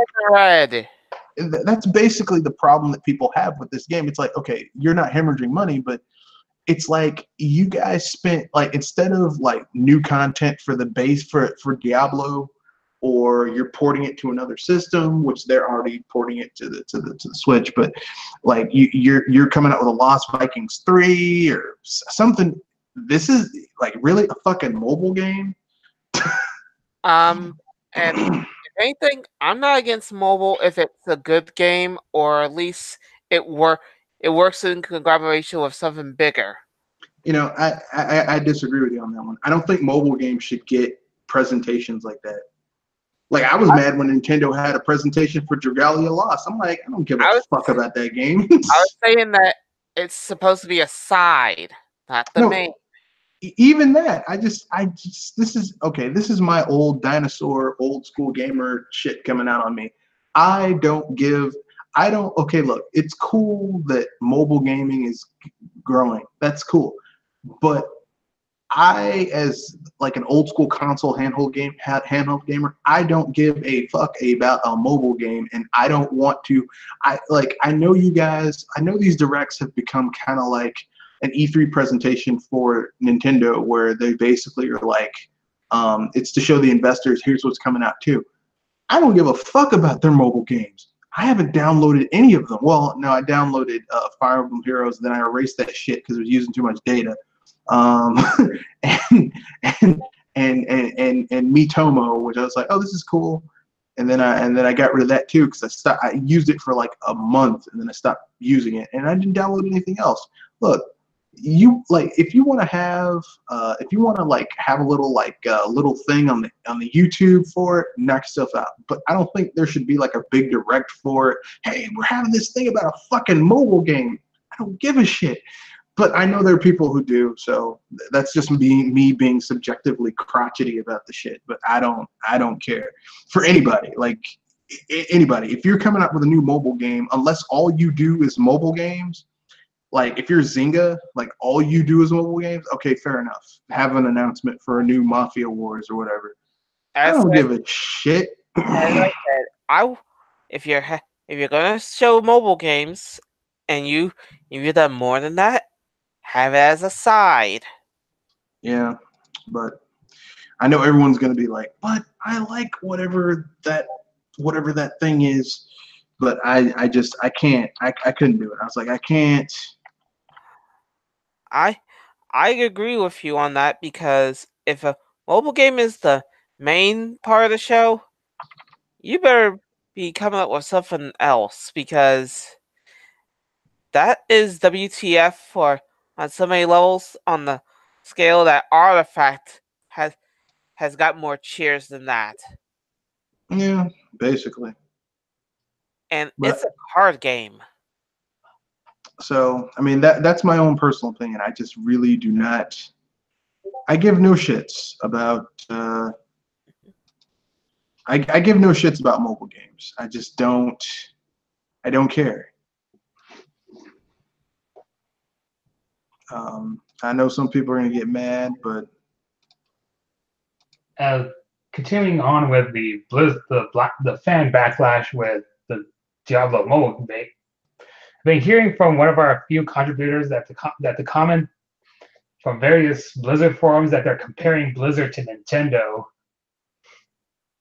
that's basically the problem that people have with this game. It's like, okay, you're not hemorrhaging money, but it's like you guys spent, like, instead of like new content for the base for Diablo, or you're porting it to another system, which they're already porting it to the Switch, but like you're coming out with a Lost Vikings 3 or something. This is like really a fucking mobile game. And if anything, I'm not against mobile if it's a good game, or at least it works in collaboration with something bigger. I disagree with you on that one. I don't think mobile games should get presentations like that. Like, I was mad when Nintendo had a presentation for Dragalia Lost. I'm like, I don't give a fuck about that game. I was saying that it's supposed to be a side, not the main. Even that, this is my old dinosaur, old school gamer shit coming out on me. Okay, look, it's cool that mobile gaming is growing. That's cool. But I, as like an old school console handheld gamer, I don't give a fuck about a mobile game, and I don't want to. I know you guys. I know these directs have become kind of like an E3 presentation for Nintendo, where they basically are like, it's to show the investors, here's what's coming out too. I don't give a fuck about their mobile games. I haven't downloaded any of them. Well, no, I downloaded Fire Emblem Heroes, then I erased that shit because it was using too much data. And and Mitomo, which I was like, oh, this is cool. And then I got rid of that too because I used it for like a month and then I stopped using it and I didn't download anything else. Look, you like if you want to have a little little thing on the YouTube for it, knock yourself out. But I don't think there should be like a big direct for it. Hey, we're having this thing about a fucking mobile game. I don't give a shit. But I know there are people who do, so that's just me being subjectively crotchety about the shit. But I don't care for anybody. Like anybody, if you're coming up with a new mobile game, unless all you do is mobile games, like if you're Zynga, like all you do is mobile games, okay, fair enough. Have an announcement for a new Mafia Wars or whatever. I don't give a shit. As I said, if you're gonna show mobile games, and you've done more than that, have it as a side. Yeah, but I know everyone's gonna be like, but I like whatever that thing is. But I can't. I couldn't do it. I was like, I can't. I agree with you on that because if a mobile game is the main part of the show, you better be coming up with something else because that is WTF for on so many levels on the scale that Artifact has got more cheers than that. Yeah, basically. And it's a card game. So, I mean, that's my own personal opinion. I just really do not. I give no shits about. I give no shits about mobile games. I just don't. I don't care. I know some people are gonna get mad, but continuing on with the fan backlash with the Diablo mobile debate. I've been hearing from one of our few contributors that the comment from various Blizzard forums that they're comparing Blizzard to Nintendo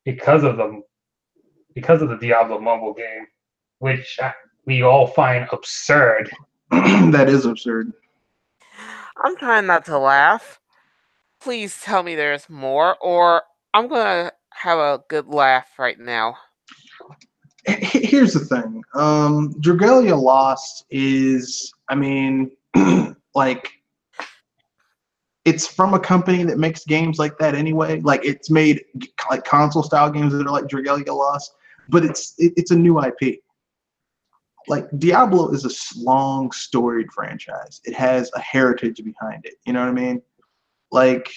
because of the Diablo mobile game, which we all find absurd. That is absurd. I'm trying not to laugh. Please tell me there's more, or I'm gonna have a good laugh right now. Here's the thing. Dragalia Lost is, I mean, like, it's from a company that makes games like that anyway. Like, it's made like console style games that are like Dragalia Lost, but it's a new IP. Like, Diablo is a long storied franchise. It has a heritage behind it. You know what I mean? Like,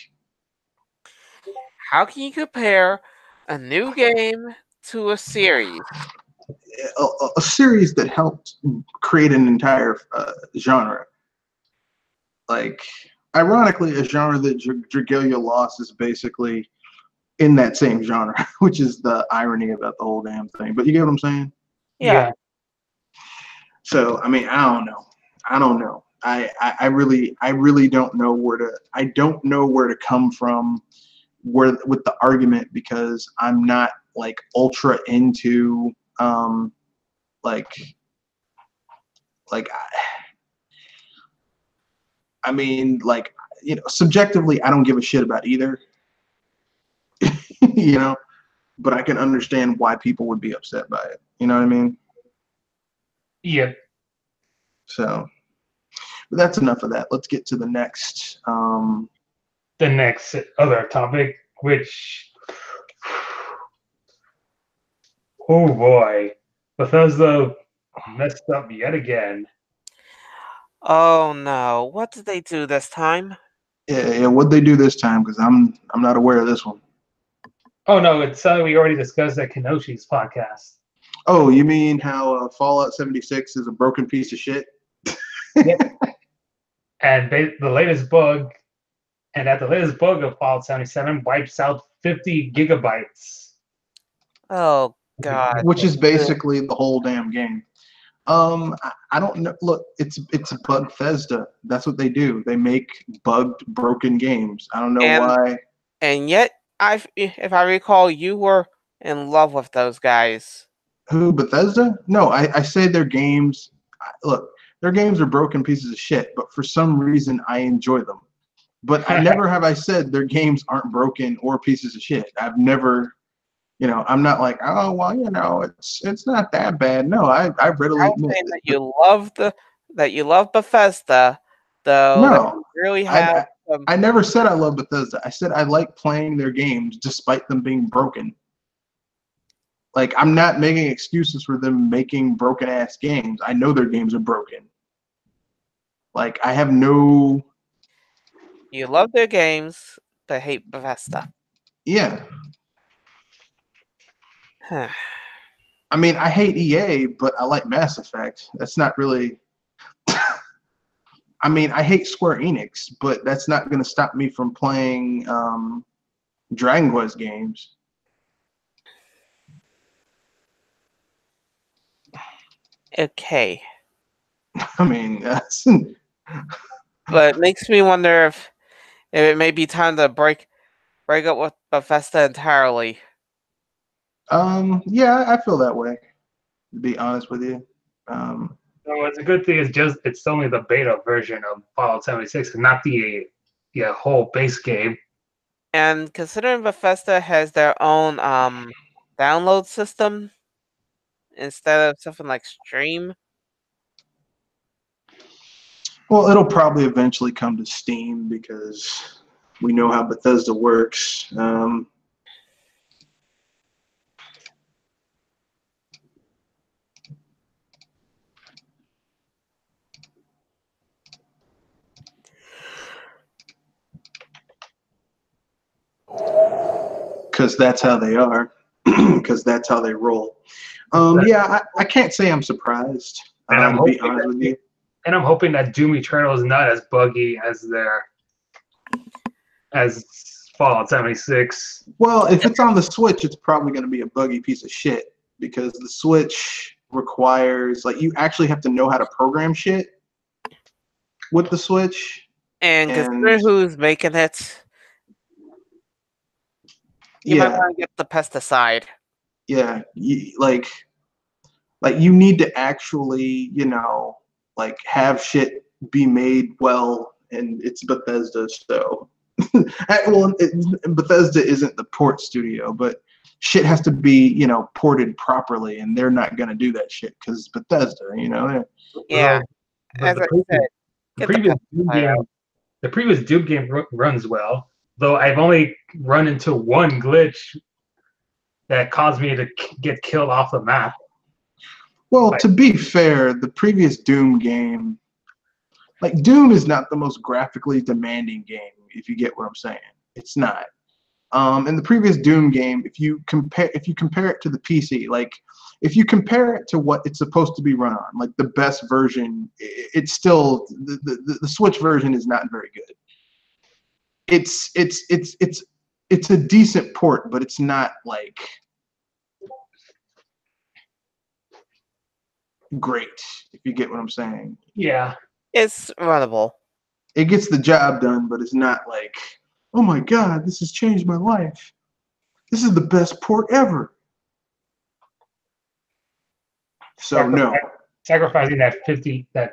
how can you compare a new game to a series? A series that helped create an entire genre. Like, ironically, a genre that Dragalia Lost is basically in that same genre, which is the irony about the whole damn thing. But you get what I'm saying? Yeah. So, I mean, I don't know. I really don't know where to come from with the argument because I'm not like ultra into I mean, like, you know, subjectively, I don't give a shit about either, you know, but I can understand why people would be upset by it. You know what I mean? Yeah. So, but that's enough of that. Let's get to the next. The next other topic, which, oh boy, Bethesda messed up yet again. Oh no! What did they do this time? Yeah. What'd they do this time? Because I'm not aware of this one. Oh no, it's we already discussed at Kenoshi's podcast. Oh, you mean how Fallout 76 is a broken piece of shit? Yep. And the latest bug of Fallout 77 wipes out 50 gigabytes. Oh god! Which is basically the whole damn game. I don't know. Look, it's Bethesda. That's what they do. They make bugged, broken games. I don't know why. And yet, if I recall, you were in love with those guys. Who, Bethesda? No, I say their games. Look, their games are broken pieces of shit, but for some reason I enjoy them. But I never have I said their games aren't broken or pieces of shit. I've never, I'm not like, oh well, it's not that bad. No, I readily I'm admit saying that you love Bethesda, though that no. you really I, have I some. I never said I love Bethesda. I said I like playing their games despite them being broken. Like I'm not making excuses for them making broken ass games. I know their games are broken. Like I have no. You love their games, but hate Bethesda. Yeah. Huh. I mean, I hate EA, but I like Mass Effect. That's not really. I mean, I hate Square Enix, but that's not going to stop me from playing Dragon Quest games. Okay, I mean, that's, but it makes me wonder if it may be time to break up with Bethesda entirely. yeah, I feel that way. To be honest with you, So it's a good thing. It's only the beta version of Fallout 76, and not the whole base game. And considering Bethesda has their own download system instead of something like Stream, well, it'll probably eventually come to Steam because we know how Bethesda works. Because that's how they are. Because that's how they roll. Yeah, I can't say I'm surprised. And I'm To be hoping honest with you. And I'm hoping that Doom Eternal is not as buggy as Fallout 76. Well, if it's on the Switch, it's probably going to be a buggy piece of shit because the Switch requires you actually have to know how to program shit with the Switch. and And considering who's making it, you might yeah, want to get the pesticide. yeah, you need to actually, have shit be made well, and it's Bethesda, so Bethesda isn't the port studio, but shit has to be, ported properly, and they're not gonna do that shit because Bethesda, Yeah, But as I said, the get the previous Doom pesticide game, out. the previous Doom game runs well, though I've only run into one glitch that caused me to get killed off the map. Well, to be fair, the previous Doom game, Doom is not the most graphically demanding game, if you get what I'm saying. It's not. In the previous Doom game, if you compare it to the PC, if you compare it to what it's supposed to be run on, the best version, it's still the Switch version is not very good. It's a decent port, but it's not great, if you get what I'm saying. Yeah. It's runnable. It gets the job done, but it's not oh my god, this has changed my life. This is the best port ever. So no. Sacrificing that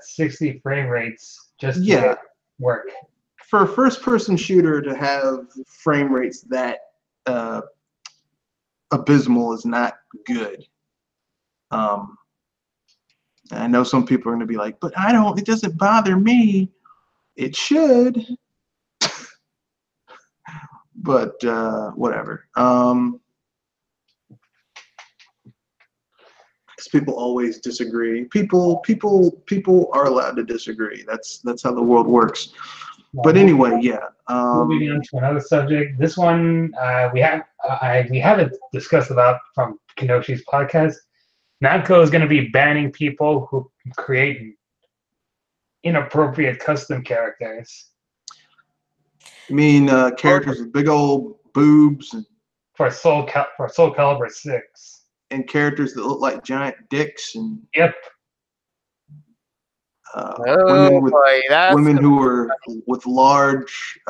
60 frame rates just to make it work. For a first-person shooter to have frame rates that abysmal is not good. I know some people are going to be like, but it doesn't bother me. It should. But whatever. Because people always disagree. People are allowed to disagree. That's how the world works. But anyway, yeah. Moving on to another subject. This one we haven't discussed about from Kenoshi's podcast. Namco is going to be banning people who create inappropriate custom characters. I mean, characters with big old boobs for Soul Calibur 6. And characters that look like giant dicks and yep. Women who are with large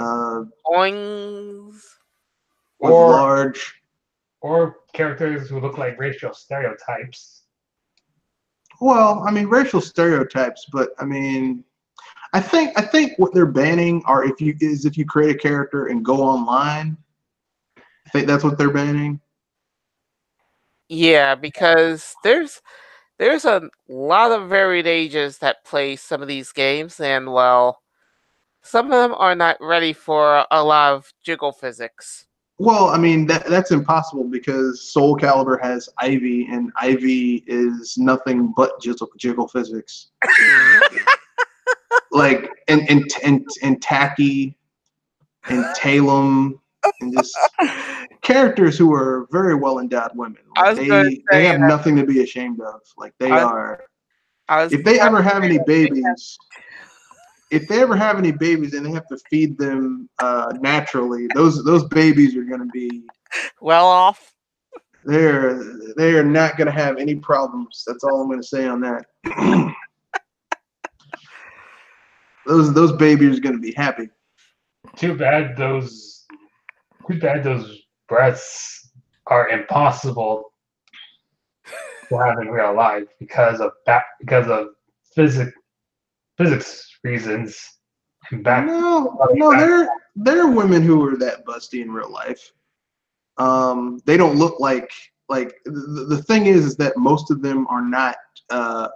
coins or characters who look like racial stereotypes. Well, I mean racial stereotypes, but I mean I think what they're banning are if you create a character and go online. I think that's what they're banning. Yeah, because there's a lot of varied ages that play some of these games, and well, some of them are not ready for a lot of jiggle physics. Well, I mean that's impossible because Soul Calibur has Ivy, and Ivy is nothing but jiggle physics. Like and Tacky and Talum and just characters who are very well endowed women. I Like was going to they say have nothing to be ashamed of. Like they I, are. I was If they about ever to have say any that babies, if they ever have any babies and they have to feed them naturally, those babies are going to be well off. they're not going to have any problems. That's all I'm going to say on that. those babies are going to be happy. Too bad those breaths are impossible to have in real life because of physics reasons. And No, there are women who are that busty in real life. They don't look like the thing is that most of them are not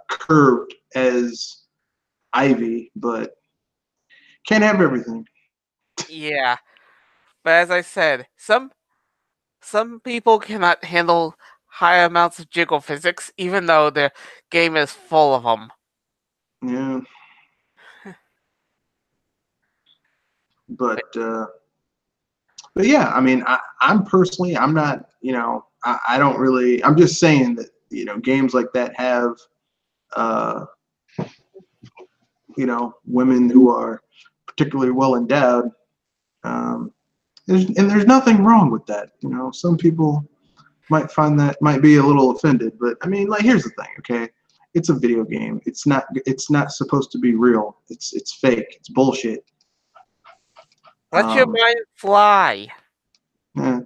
curved as Ivy, but can't have everything. Yeah, but as I said, some people cannot handle high amounts of jiggle physics, even though the game is full of them. Yeah, but yeah, I mean, I'm personally, I'm not, I don't really. I'm just saying that games like that have, uh, women who are particularly well endowed. Um, there's nothing wrong with that. Some people might be a little offended, but I mean, like, here's the thing, okay? It's a video game. It's not supposed to be real. It's fake. It's bullshit. Let your mind fly. Yeah.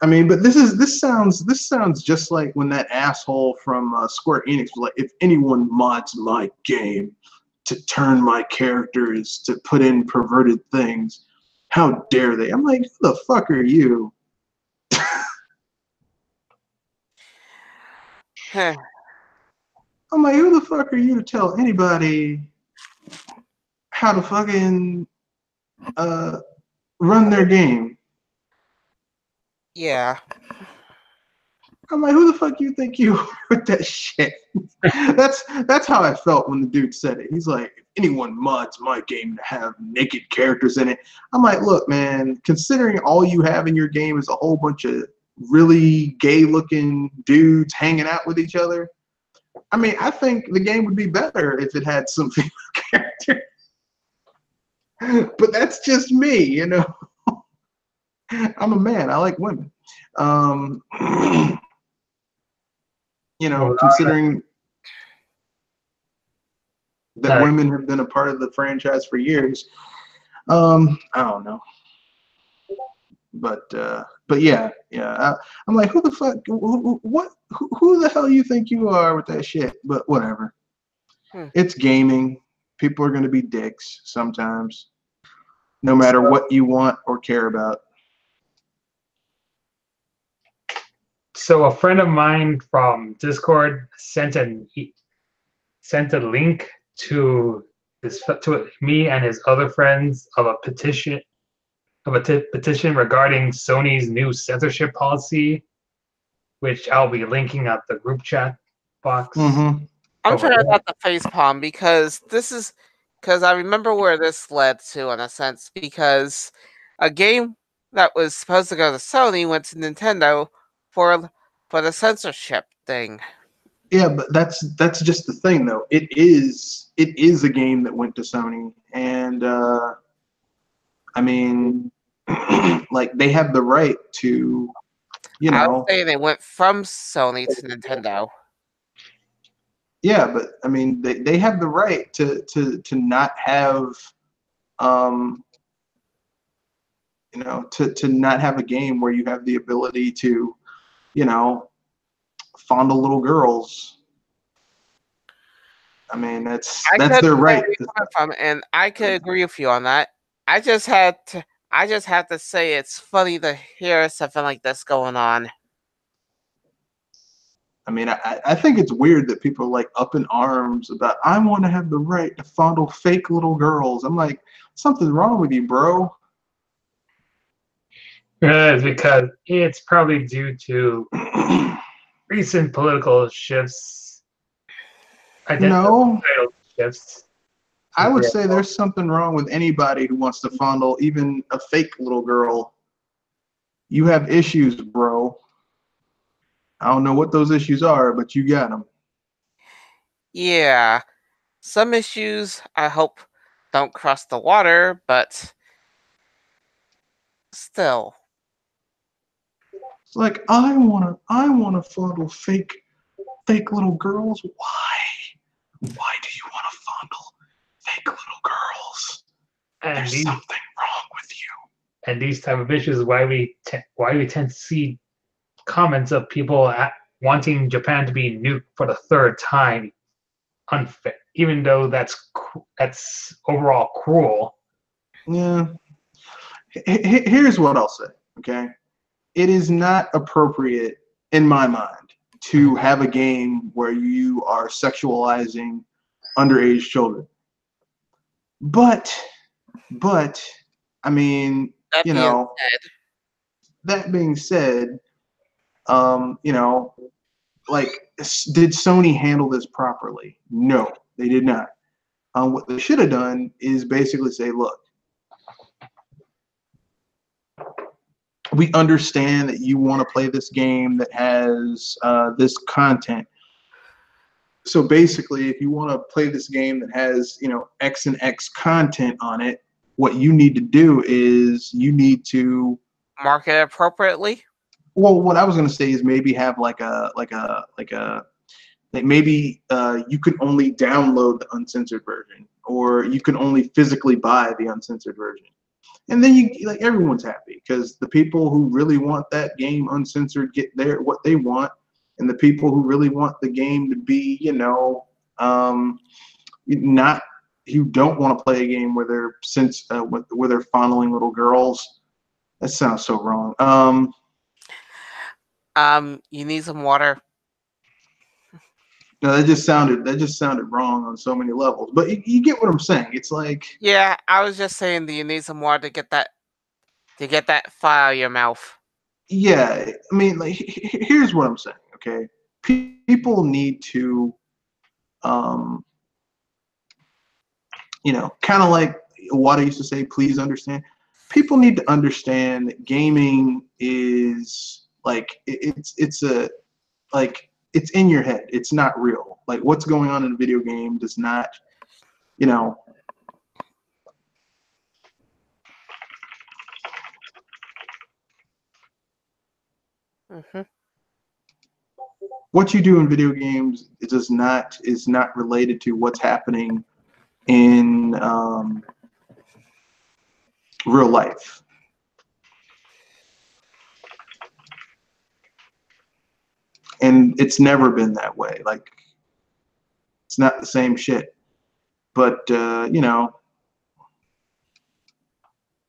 I mean, but this sounds just like when that asshole from Square Enix was like, if anyone mods my game to turn my characters to put in perverted things, how dare they? I'm like, who the fuck are you? I'm like, who the fuck are you to tell anybody how to fucking run their game? Yeah. I'm like, who the fuck you think you are with that shit? That's how I felt when the dude said it. He's like, if anyone mods my game to have naked characters in it, I'm like, look, man, considering all you have in your game is a whole bunch of really gay-looking dudes hanging out with each other, I mean, I think the game would be better if it had some female characters. But that's just me, I'm a man. I like women. Considering that women have been a part of the franchise for years, I don't know. But yeah. I'm like, who the fuck? Who the hell you think you are with that shit? But whatever. It's gaming. People are going to be dicks sometimes, no matter what you want or care about. So a friend of mine from Discord sent a link to me and his other friends of a petition regarding Sony's new censorship policy, which I'll be linking at the group chat box. Mm-hmm. I'm trying not to facepalm because I remember where this led to in a sense, because a game that was supposed to go to Sony went to Nintendo for the censorship thing. Yeah, but that's just the thing, though. It is a game that went to Sony, and I mean, like, they have the right to, I would say they went from Sony to Nintendo. Yeah, but I mean, they have the right to not have, to not have a game where you have the ability to, fondle little girls. I mean, that's I could their know right. where you're coming from, and I could agree with you on that. I just had to say it's funny to hear something like this going on. I mean, I think it's weird that people are like up in arms about I want to have the right to fondle fake little girls. I'm like, something's wrong with you, bro. It's because it's probably due to recent political shifts, identity No, shifts. I would say there's something wrong with anybody who wants to fondle even a fake little girl. You have issues, bro. I don't know what those issues are, but you got them. Yeah, some issues I hope don't cross the water, but still. It's like I wanna fondle fake little girls. Why? Why do you want to fondle fake little girls? And There's something wrong with you. And these type of issues is why we tend to see comments of people wanting Japan to be nuked for the third time unfair, even though that's overall cruel. Yeah. Here's what I'll say. Okay, it is not appropriate in my mind to have a game where you are sexualizing underage children. But I mean, That you being know, said, that being said, you know, like, did Sony handle this properly? No, they did not. What they should have done is basically say, look, we understand that you want to play this game that has this content. So basically, if you want to play this game that has, you know, X and X content on it, what you need to do is you need to market appropriately. well, what I was gonna say is maybe have like maybe you can only download the uncensored version, or you can only physically buy the uncensored version, and then you like everyone's happy because the people who really want that game uncensored get what they want, and the people who really want the game to be, you know, not who don't want to play a game where they're where they're fondling little girls. That sounds so wrong. You need some water. No, that just sounded wrong on so many levels. But you get what I'm saying. It's like, Yeah, I was just saying that you need some water to get that fire out of your mouth. yeah. I mean, like, here's what I'm saying. Okay, people need to, you know, kind of like Wada used to say, please understand. People need to understand that gaming is like it's a like it's in your head. It's not real. Like what's going on in a video game does not, you know. Mm-hmm. What you do in video games is not related to what's happening in real life. And it's never been that way. Like, it's not the same shit. But, you know,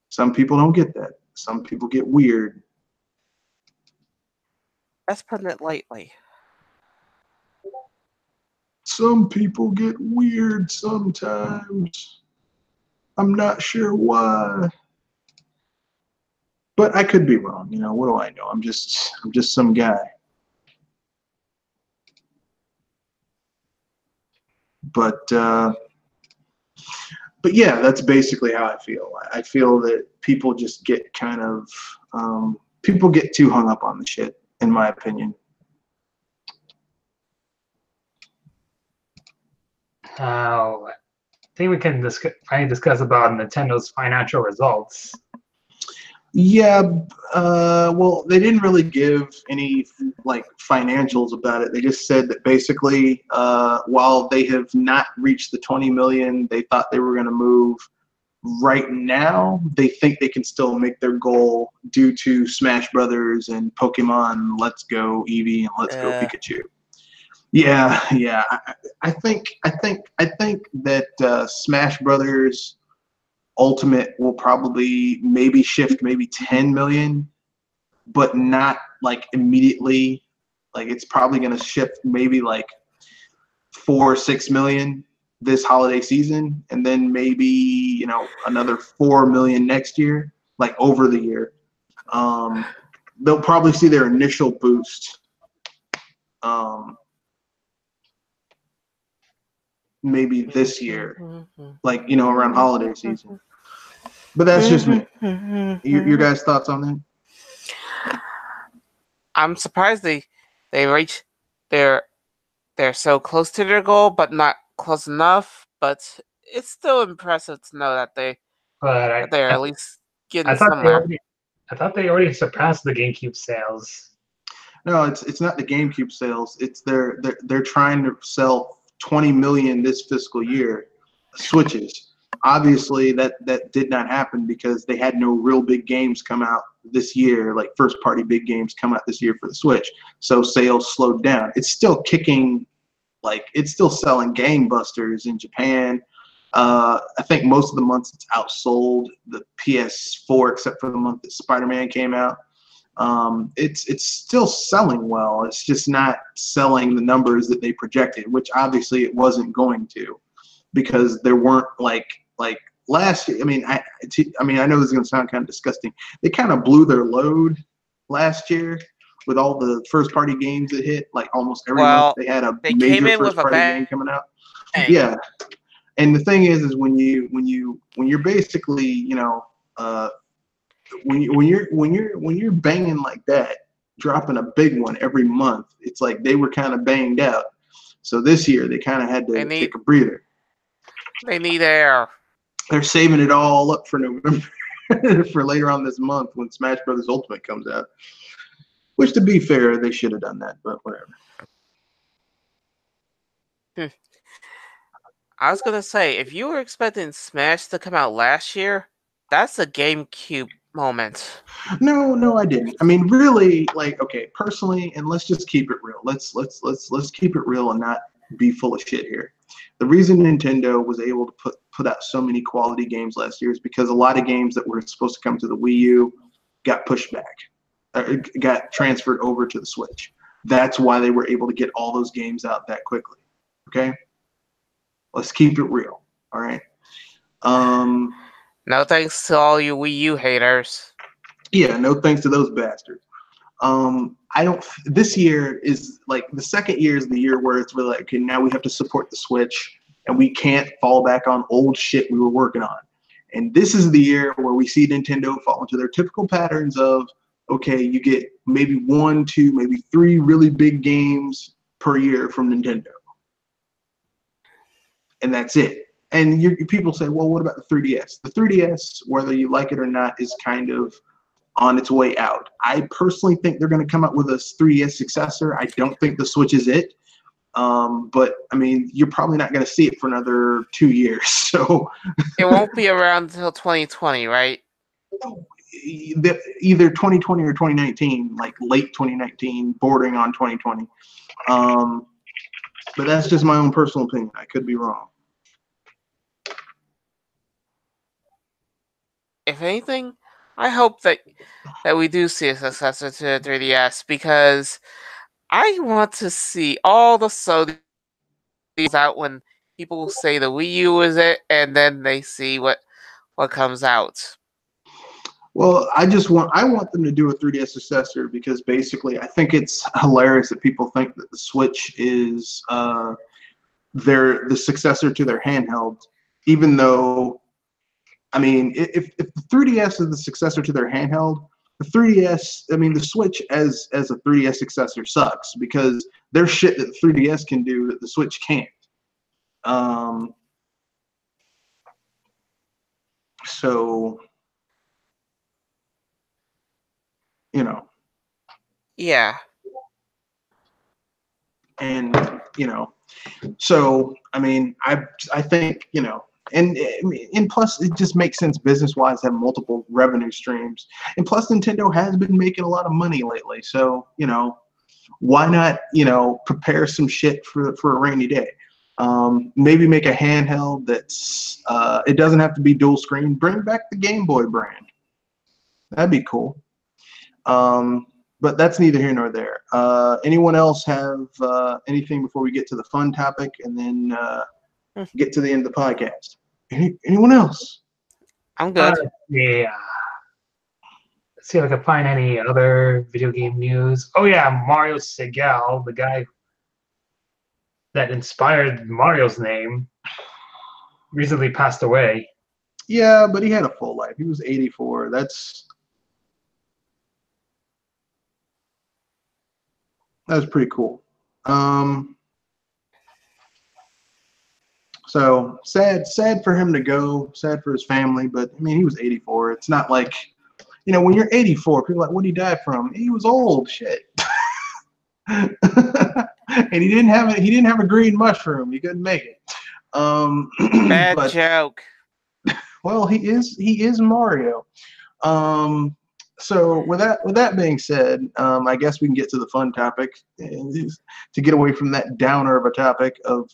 some people don't get that. Some people get weird. That's putting it lightly. Some people get weird sometimes. I'm not sure why. But I could be wrong. You know, what do I know? I'm just some guy. But yeah, that's basically how I feel. I feel that people just get kind of people get too hung up on the shit, in my opinion. I think we can finally discuss about Nintendo's financial results. Yeah, well, they didn't really give any like financials about it. They just said that basically, while they have not reached the 20 million they thought they were going to move, right now they think they can still make their goal due to Smash Brothers and Pokemon Let's Go Eevee and Let's Go Pikachu. Yeah. I think that Smash Brothers Ultimate will probably maybe shift maybe 10 million, but not like immediately. Like it's probably going to shift maybe like 4 or 6 million this holiday season, and then maybe another 4 million next year, like over the year. They'll probably see their initial boost. Maybe this year, like around holiday season. But that's just me. Your guys' thoughts on that? I'm surprised they reach they're so close to their goal, but not close enough. But it's still impressive to know that they're at least getting somewhere. I thought they already surpassed the GameCube sales. No, it's not the GameCube sales. It's they're trying to sell 20 million this fiscal year Switches. Obviously, that did not happen because they had no real big games come out this year, like first party big games come out this year for the Switch. So sales slowed down. It's still kicking, like it's still selling gangbusters in Japan. I think most of the months it's outsold the PS4, except for the month that Spider-Man came out. It's still selling well. It's just not selling the numbers that they projected, which obviously it wasn't going to, because there weren't like last year. I mean, I know this is going to sound kind of disgusting. They kind of blew their load last year with all the first party games that hit. Like almost every month they had a major first party game coming out. Yeah, and the thing is when you're basically when you're banging like that, dropping a big one every month, it's like they were kind of banged out. So this year they kind of had to take a breather. They need air. They're saving it all up for November for later on this month when Smash Brothers Ultimate comes out. Which, to be fair, they should have done that, but whatever. I was gonna say, if you were expecting Smash to come out last year, that's a GameCube moment. No, I didn't. I mean, really, like, okay, personally, and let's just keep it real. Let's keep it real and not be full of shit here. The reason Nintendo was able to put out so many quality games last year is because a lot of games that were supposed to come to the Wii U got pushed back, got transferred over to the Switch. That's why they were able to get all those games out that quickly. Okay, let's keep it real. All right. No thanks to all you Wii U haters. Yeah, no thanks to those bastards. This year is like the second year is the year where it's really like, okay, now we have to support the Switch and we can't fall back on old shit we were working on. And this is the year where we see Nintendo fall into their typical patterns of, okay, you get maybe 1, 2, maybe 3 really big games per year from Nintendo. And that's it. And people say, well, what about the 3DS? The 3DS, whether you like it or not, is kind of on its way out. I personally think they're going to come out with a 3DS successor. I don't think the Switch is it. But, I mean, you're probably not going to see it for another 2 years. So it won't be around until 2020, right? Either 2020 or 2019, like late 2019, bordering on 2020. But that's just my own personal opinion. I could be wrong. If anything, I hope that we do see a successor to the 3DS, because I want to see all the Sony out when people say the Wii U is it, and then they see what comes out. Well, I want them to do a 3DS successor, because basically I think it's hilarious that people think that the Switch is the successor to their handheld, even though, I mean, if the 3DS is the successor to their handheld, the 3DS, I mean, the Switch as a 3DS successor sucks, because there's shit that the 3DS can do that the Switch can't. So, Yeah. And, so, I mean, I think, and plus it just makes sense business-wise to have multiple revenue streams. And plus Nintendo has been making a lot of money lately. So, why not, prepare some shit for a rainy day? Maybe make a handheld that's it doesn't have to be dual screen. Bring back the Game Boy brand. That'd be cool. But that's neither here nor there. Anyone else have anything before we get to the fun topic and then get to the end of the podcast? Anyone else? I'm good. Yeah. Let's see if I can find any other video game news. Oh yeah, Mario Segal, the guy that inspired Mario's name, recently passed away. Yeah, but he had a full life. He was 84. That was pretty cool. So sad for him to go, sad for his family, but I mean, he was 84. It's not like, when you're 84, people are like, what did he die from? He was old, shit. And he didn't have a green mushroom. He couldn't make it. Bad joke. Well, he is Mario. So with that being said, I guess we can get to the fun topic to get away from that downer of a topic of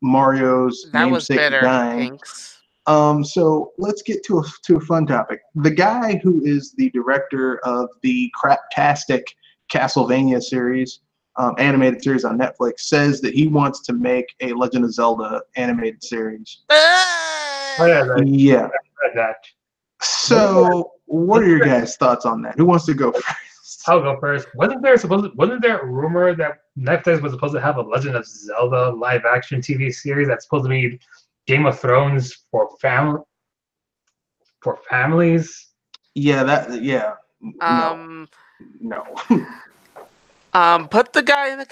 Mario's namesake dying. Pinks. So let's get to a fun topic. The guy who is the director of the craptastic Castlevania series, animated series on Netflix, says that he wants to make a Legend of Zelda animated series. Yeah. So, what are your guys' thoughts on that? Who wants to go first? I'll go first. Wasn't there a rumor that Netflix was supposed to have a Legend of Zelda live action TV series that's supposed to be Game of Thrones for families? Yeah, No. Put a guy in the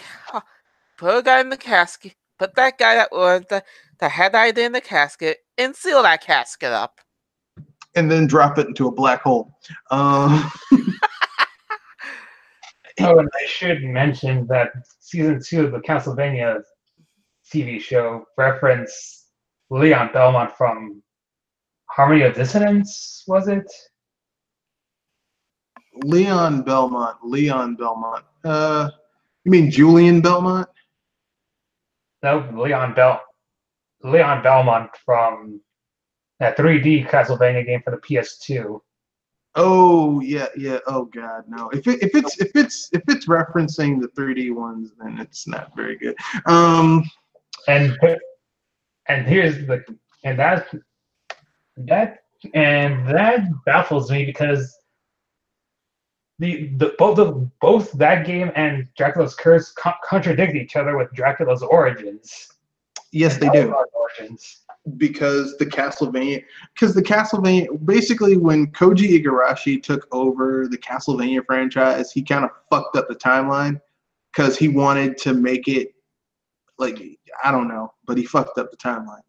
casket. Put that guy that had the idea in the casket and seal that casket up. And then drop it into a black hole. Oh, and I should mention that season 2 of the Castlevania TV show referenced Leon Belmont from Harmony of Dissonance, was it? Leon Belmont. You mean Julian Belmont? No, Leon Belmont from that 3D Castlevania game for the PS2. Oh yeah. Oh god, no. If it's referencing the 3D ones, then it's not very good. And here's that baffles me because both that game and Dracula's Curse contradict each other with Dracula's origins. Yes, they do. Because the Castlevania, basically when Koji Igarashi took over the Castlevania franchise, he kind of fucked up the timeline because he wanted to make it I don't know, but he fucked up the timeline.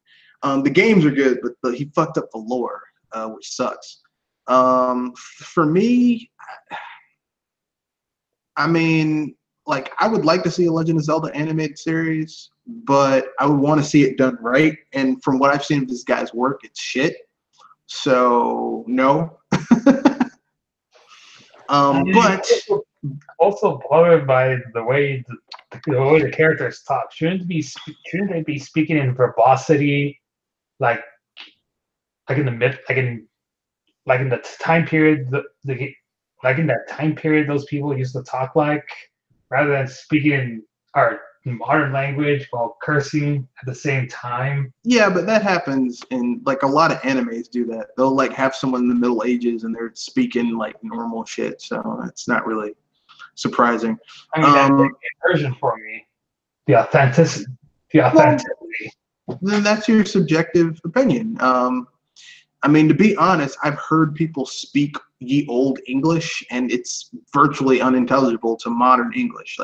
The games are good, but he fucked up the lore, which sucks. For me, I mean, I would like to see a Legend of Zelda animated series, but I would want to see it done right. And from what I've seen of this guy's work, it's shit. So no. But also bothered by the way the characters talk. Shouldn't they be speaking in verbosity, like in the time period in that time period those people used to talk like, rather than speaking in our modern language while cursing at the same time? Yeah, but that happens in a lot of animes do that. They'll have someone in the Middle Ages and they're speaking normal shit, so it's not really surprising. I mean, that's the version for me. The authenticity. Well, then that's your subjective opinion. I mean, to be honest, I've heard people speak ye old English, and it's virtually unintelligible to modern English.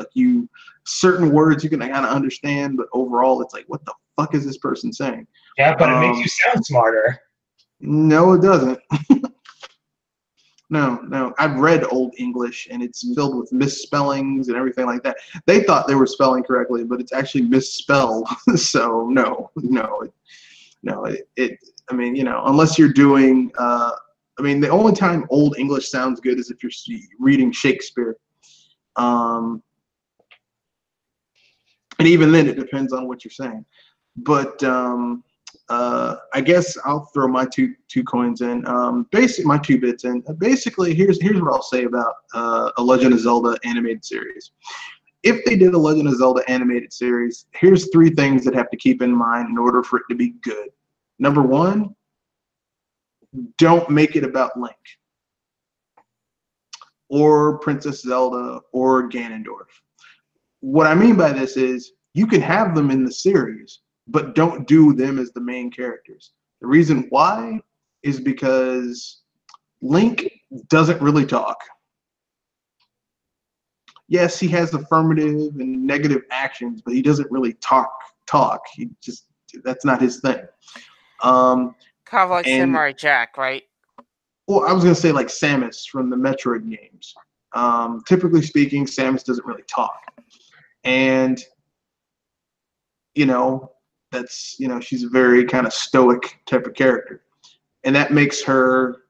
Certain words you can kind of understand, but overall, it's what the fuck is this person saying? Yeah, but it makes you sound smarter. No, it doesn't. No. I've read Old English, and it's filled with misspellings and everything like that. They thought they were spelling correctly, but it's actually misspelled. So no. I mean, unless you're doing, the only time Old English sounds good is if you're reading Shakespeare. And even then, it depends on what you're saying. But I guess I'll throw my two coins in. My 2 bits in. Basically, here's what I'll say about a Legend of Zelda animated series. If they did a Legend of Zelda animated series, here's 3 things that have to keep in mind in order for it to be good. Number 1, don't make it about Link or Princess Zelda or Ganondorf. What I mean by this is you can have them in the series, but don't do them as the main characters. The reason why is because Link doesn't really talk. Yes, he has affirmative and negative actions, but he doesn't really talk. He just, that's not his thing. Kind of like Samurai Jack, right? Well, I was going to say like Samus from the Metroid games. Typically speaking, Samus doesn't really talk. And, you know, that's, you know, she's a very kind of stoic type of character. And that makes her,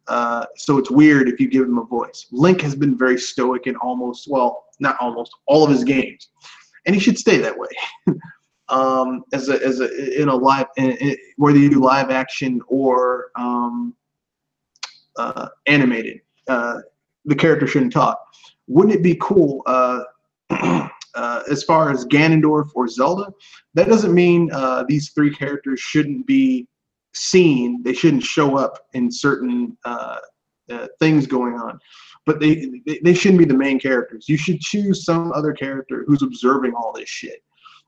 so it's weird if you give him a voice. Link has been very stoic in almost, well, not almost, all of his games. And he should stay that way. In a live, whether you do live action or animated, the character shouldn't talk. Wouldn't it be cool, as far as Ganondorf or Zelda? That doesn't mean these 3 characters shouldn't be seen. They shouldn't show up in certain things going on. But they shouldn't be the main characters. You should choose some other character who's observing all this shit.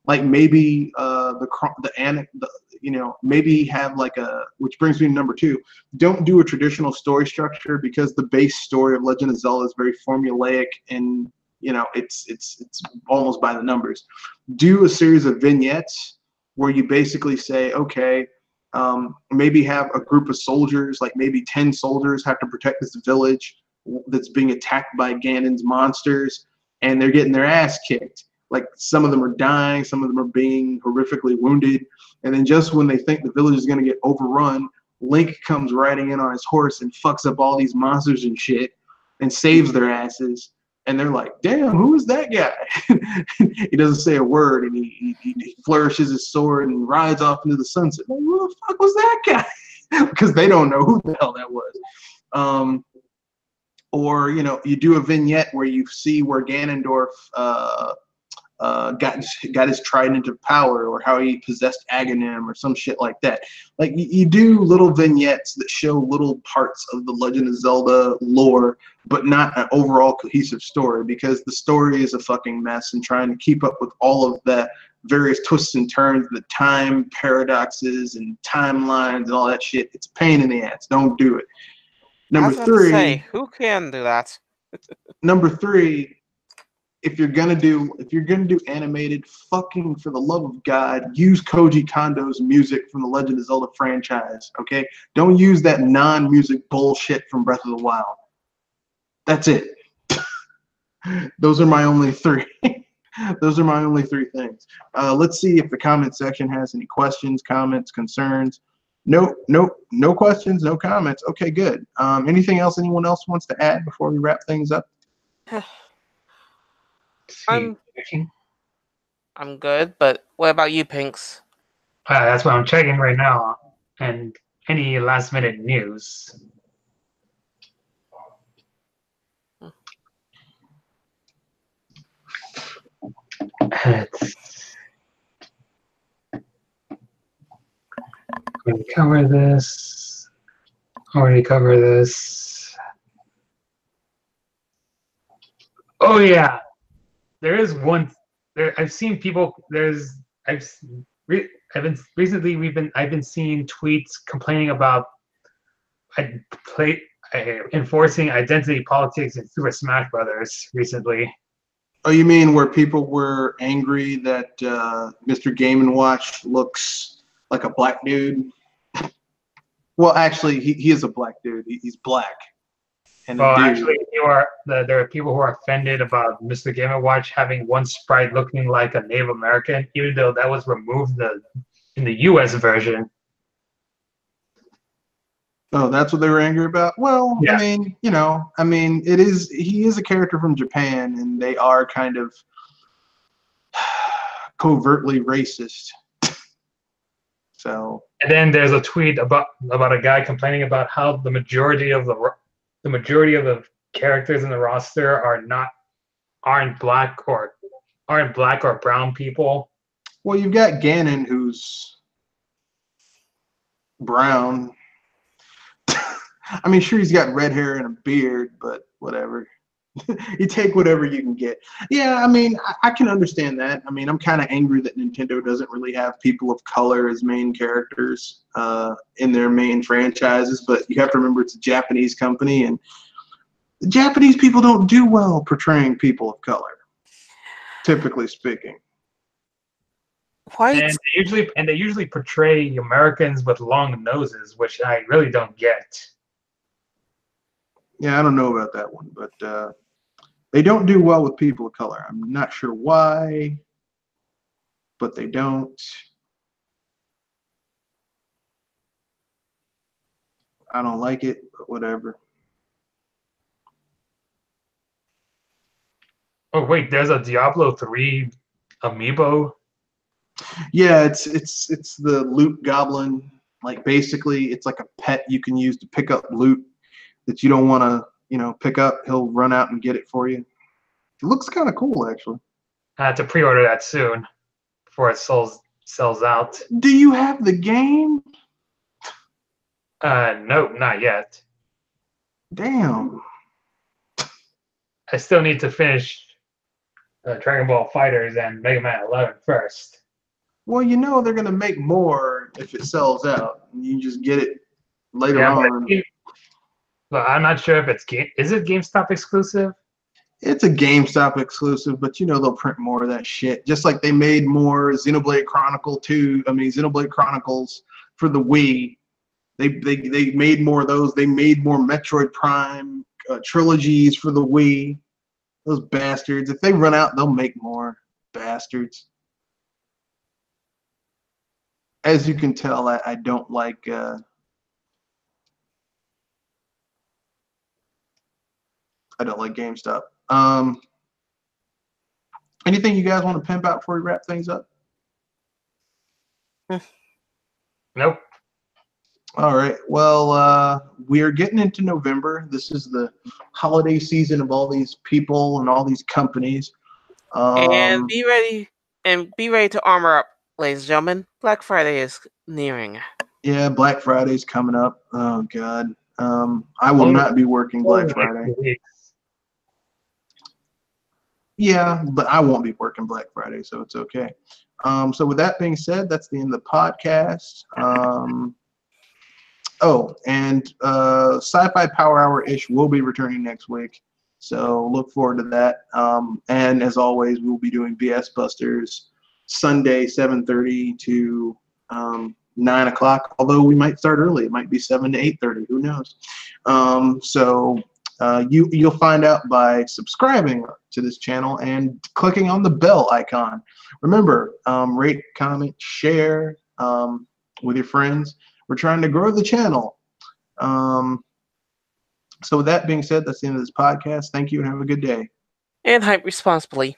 Like maybe maybe have like a, which brings me to number 2. Don't do a traditional story structure, because the base story of Legend of Zelda is very formulaic and, you know, it's almost by the numbers. Do a series of vignettes where you basically say, okay, maybe have a group of soldiers, like maybe 10 soldiers have to protect this village that's being attacked by Ganon's monsters, and they're getting their ass kicked. Like some of them are dying, some of them are being horrifically wounded, and then just when they think the village is going to get overrun, Link comes riding in on his horse and fucks up all these monsters and shit and saves their asses. And they're like, damn, who is that guy? He doesn't say a word, and he flourishes his sword and rides off into the sunset. Like, who the fuck was that guy? Because they don't know who the hell that was. Or, you know, you do a vignette where you see where Ganondorf got his trident of power, or how he possessed Aghanim, or some shit like that. Like, you do little vignettes that show little parts of the Legend of Zelda lore, but not an overall cohesive story, because the story is a fucking mess, and trying to keep up with all of the various twists and turns, the time paradoxes and timelines and all that shit, it's a pain in the ass. Don't do it. Number 3, who can do that? Number 3, if you're gonna do animated, fucking for the love of God, use Koji Kondo's music from the Legend of Zelda franchise. Okay, don't use that non-music bullshit from Breath of the Wild. That's it. Those are my only 3. Those are my only 3 things. Let's see if the comment section has any questions, comments, concerns. No questions, no comments. Okay, good. Anything else anyone else wants to add before we wrap things up? I'm good, but what about you, Pinks? That's what I'm checking right now. And any last minute news. Already cover this. Already cover this. Oh yeah, there is one. I've seen people. I've been seeing tweets complaining about enforcing identity politics in Super Smash Brothers recently. Oh, you mean where people were angry that Mr. Game & Watch looks like a black dude? Well, actually, he is a black dude. He's black. And well, actually, there are people who are offended about Mr. Game & Watch having one sprite looking like a Native American, even though that was removed in the U.S. version. Oh, that's what they were angry about? Well, yeah. He is a character from Japan, and they are kind of covertly racist. So. And then there's a tweet about a guy complaining about how the majority of the characters in the roster aren't black or brown people. Well, you've got Ganon, who's brown. I mean, sure, he's got red hair and a beard, but whatever. You take whatever you can get. Yeah, I mean, I can understand that. I mean, I'm kind of angry that Nintendo doesn't really have people of color as main characters in their main franchises, but you have to remember it's a Japanese company, and the Japanese people don't do well portraying people of color, typically speaking. White. And they usually portray Americans with long noses, which I really don't get. Yeah, I don't know about that one, but they don't do well with people of color. I'm not sure why, but they don't. I don't like it, but whatever. Oh wait, there's a Diablo 3 amiibo. Yeah, it's the loot goblin. Like basically, it's like a pet you can use to pick up loot that you don't want to, pick up. He'll run out and get it for you. It looks kind of cool, actually. I have to pre-order that soon before it sells out. Do you have the game? No, not yet. Damn. I still need to finish Dragon Ball Fighters and Mega Man 11 first. Well, they're gonna make more if it sells out. You just get it later on. But I'm not sure if is it GameStop exclusive? It's a GameStop exclusive, but they'll print more of that shit. Just like they made more Xenoblade Chronicles for the Wii. They made more of those. They made more Metroid Prime trilogies for the Wii. Those bastards. If they run out, they'll make more. Bastards. As you can tell, I don't like GameStop. Anything you guys want to pimp out before we wrap things up? Nope. All right. Well, we are getting into November. This is the holiday season of all these people and all these companies. And be ready to armor up, ladies and gentlemen. Black Friday is nearing. Yeah, Black Friday's coming up. Oh God. I will not be working Black Friday. Yeah, but I won't be working Black Friday, so it's okay. So with that being said, that's the end of the podcast. And Sci-Fi Power Hour-ish will be returning next week. So look forward to that. And as always, we'll be doing BS Busters Sunday, 7:30 to 9 o'clock. Although we might start early. It might be 7 to 8:30. Who knows? You'll find out by subscribing to this channel and clicking on the bell icon. Remember, rate, comment, share with your friends. We're trying to grow the channel. So with that being said, that's the end of this podcast. Thank you and have a good day. And hype responsibly.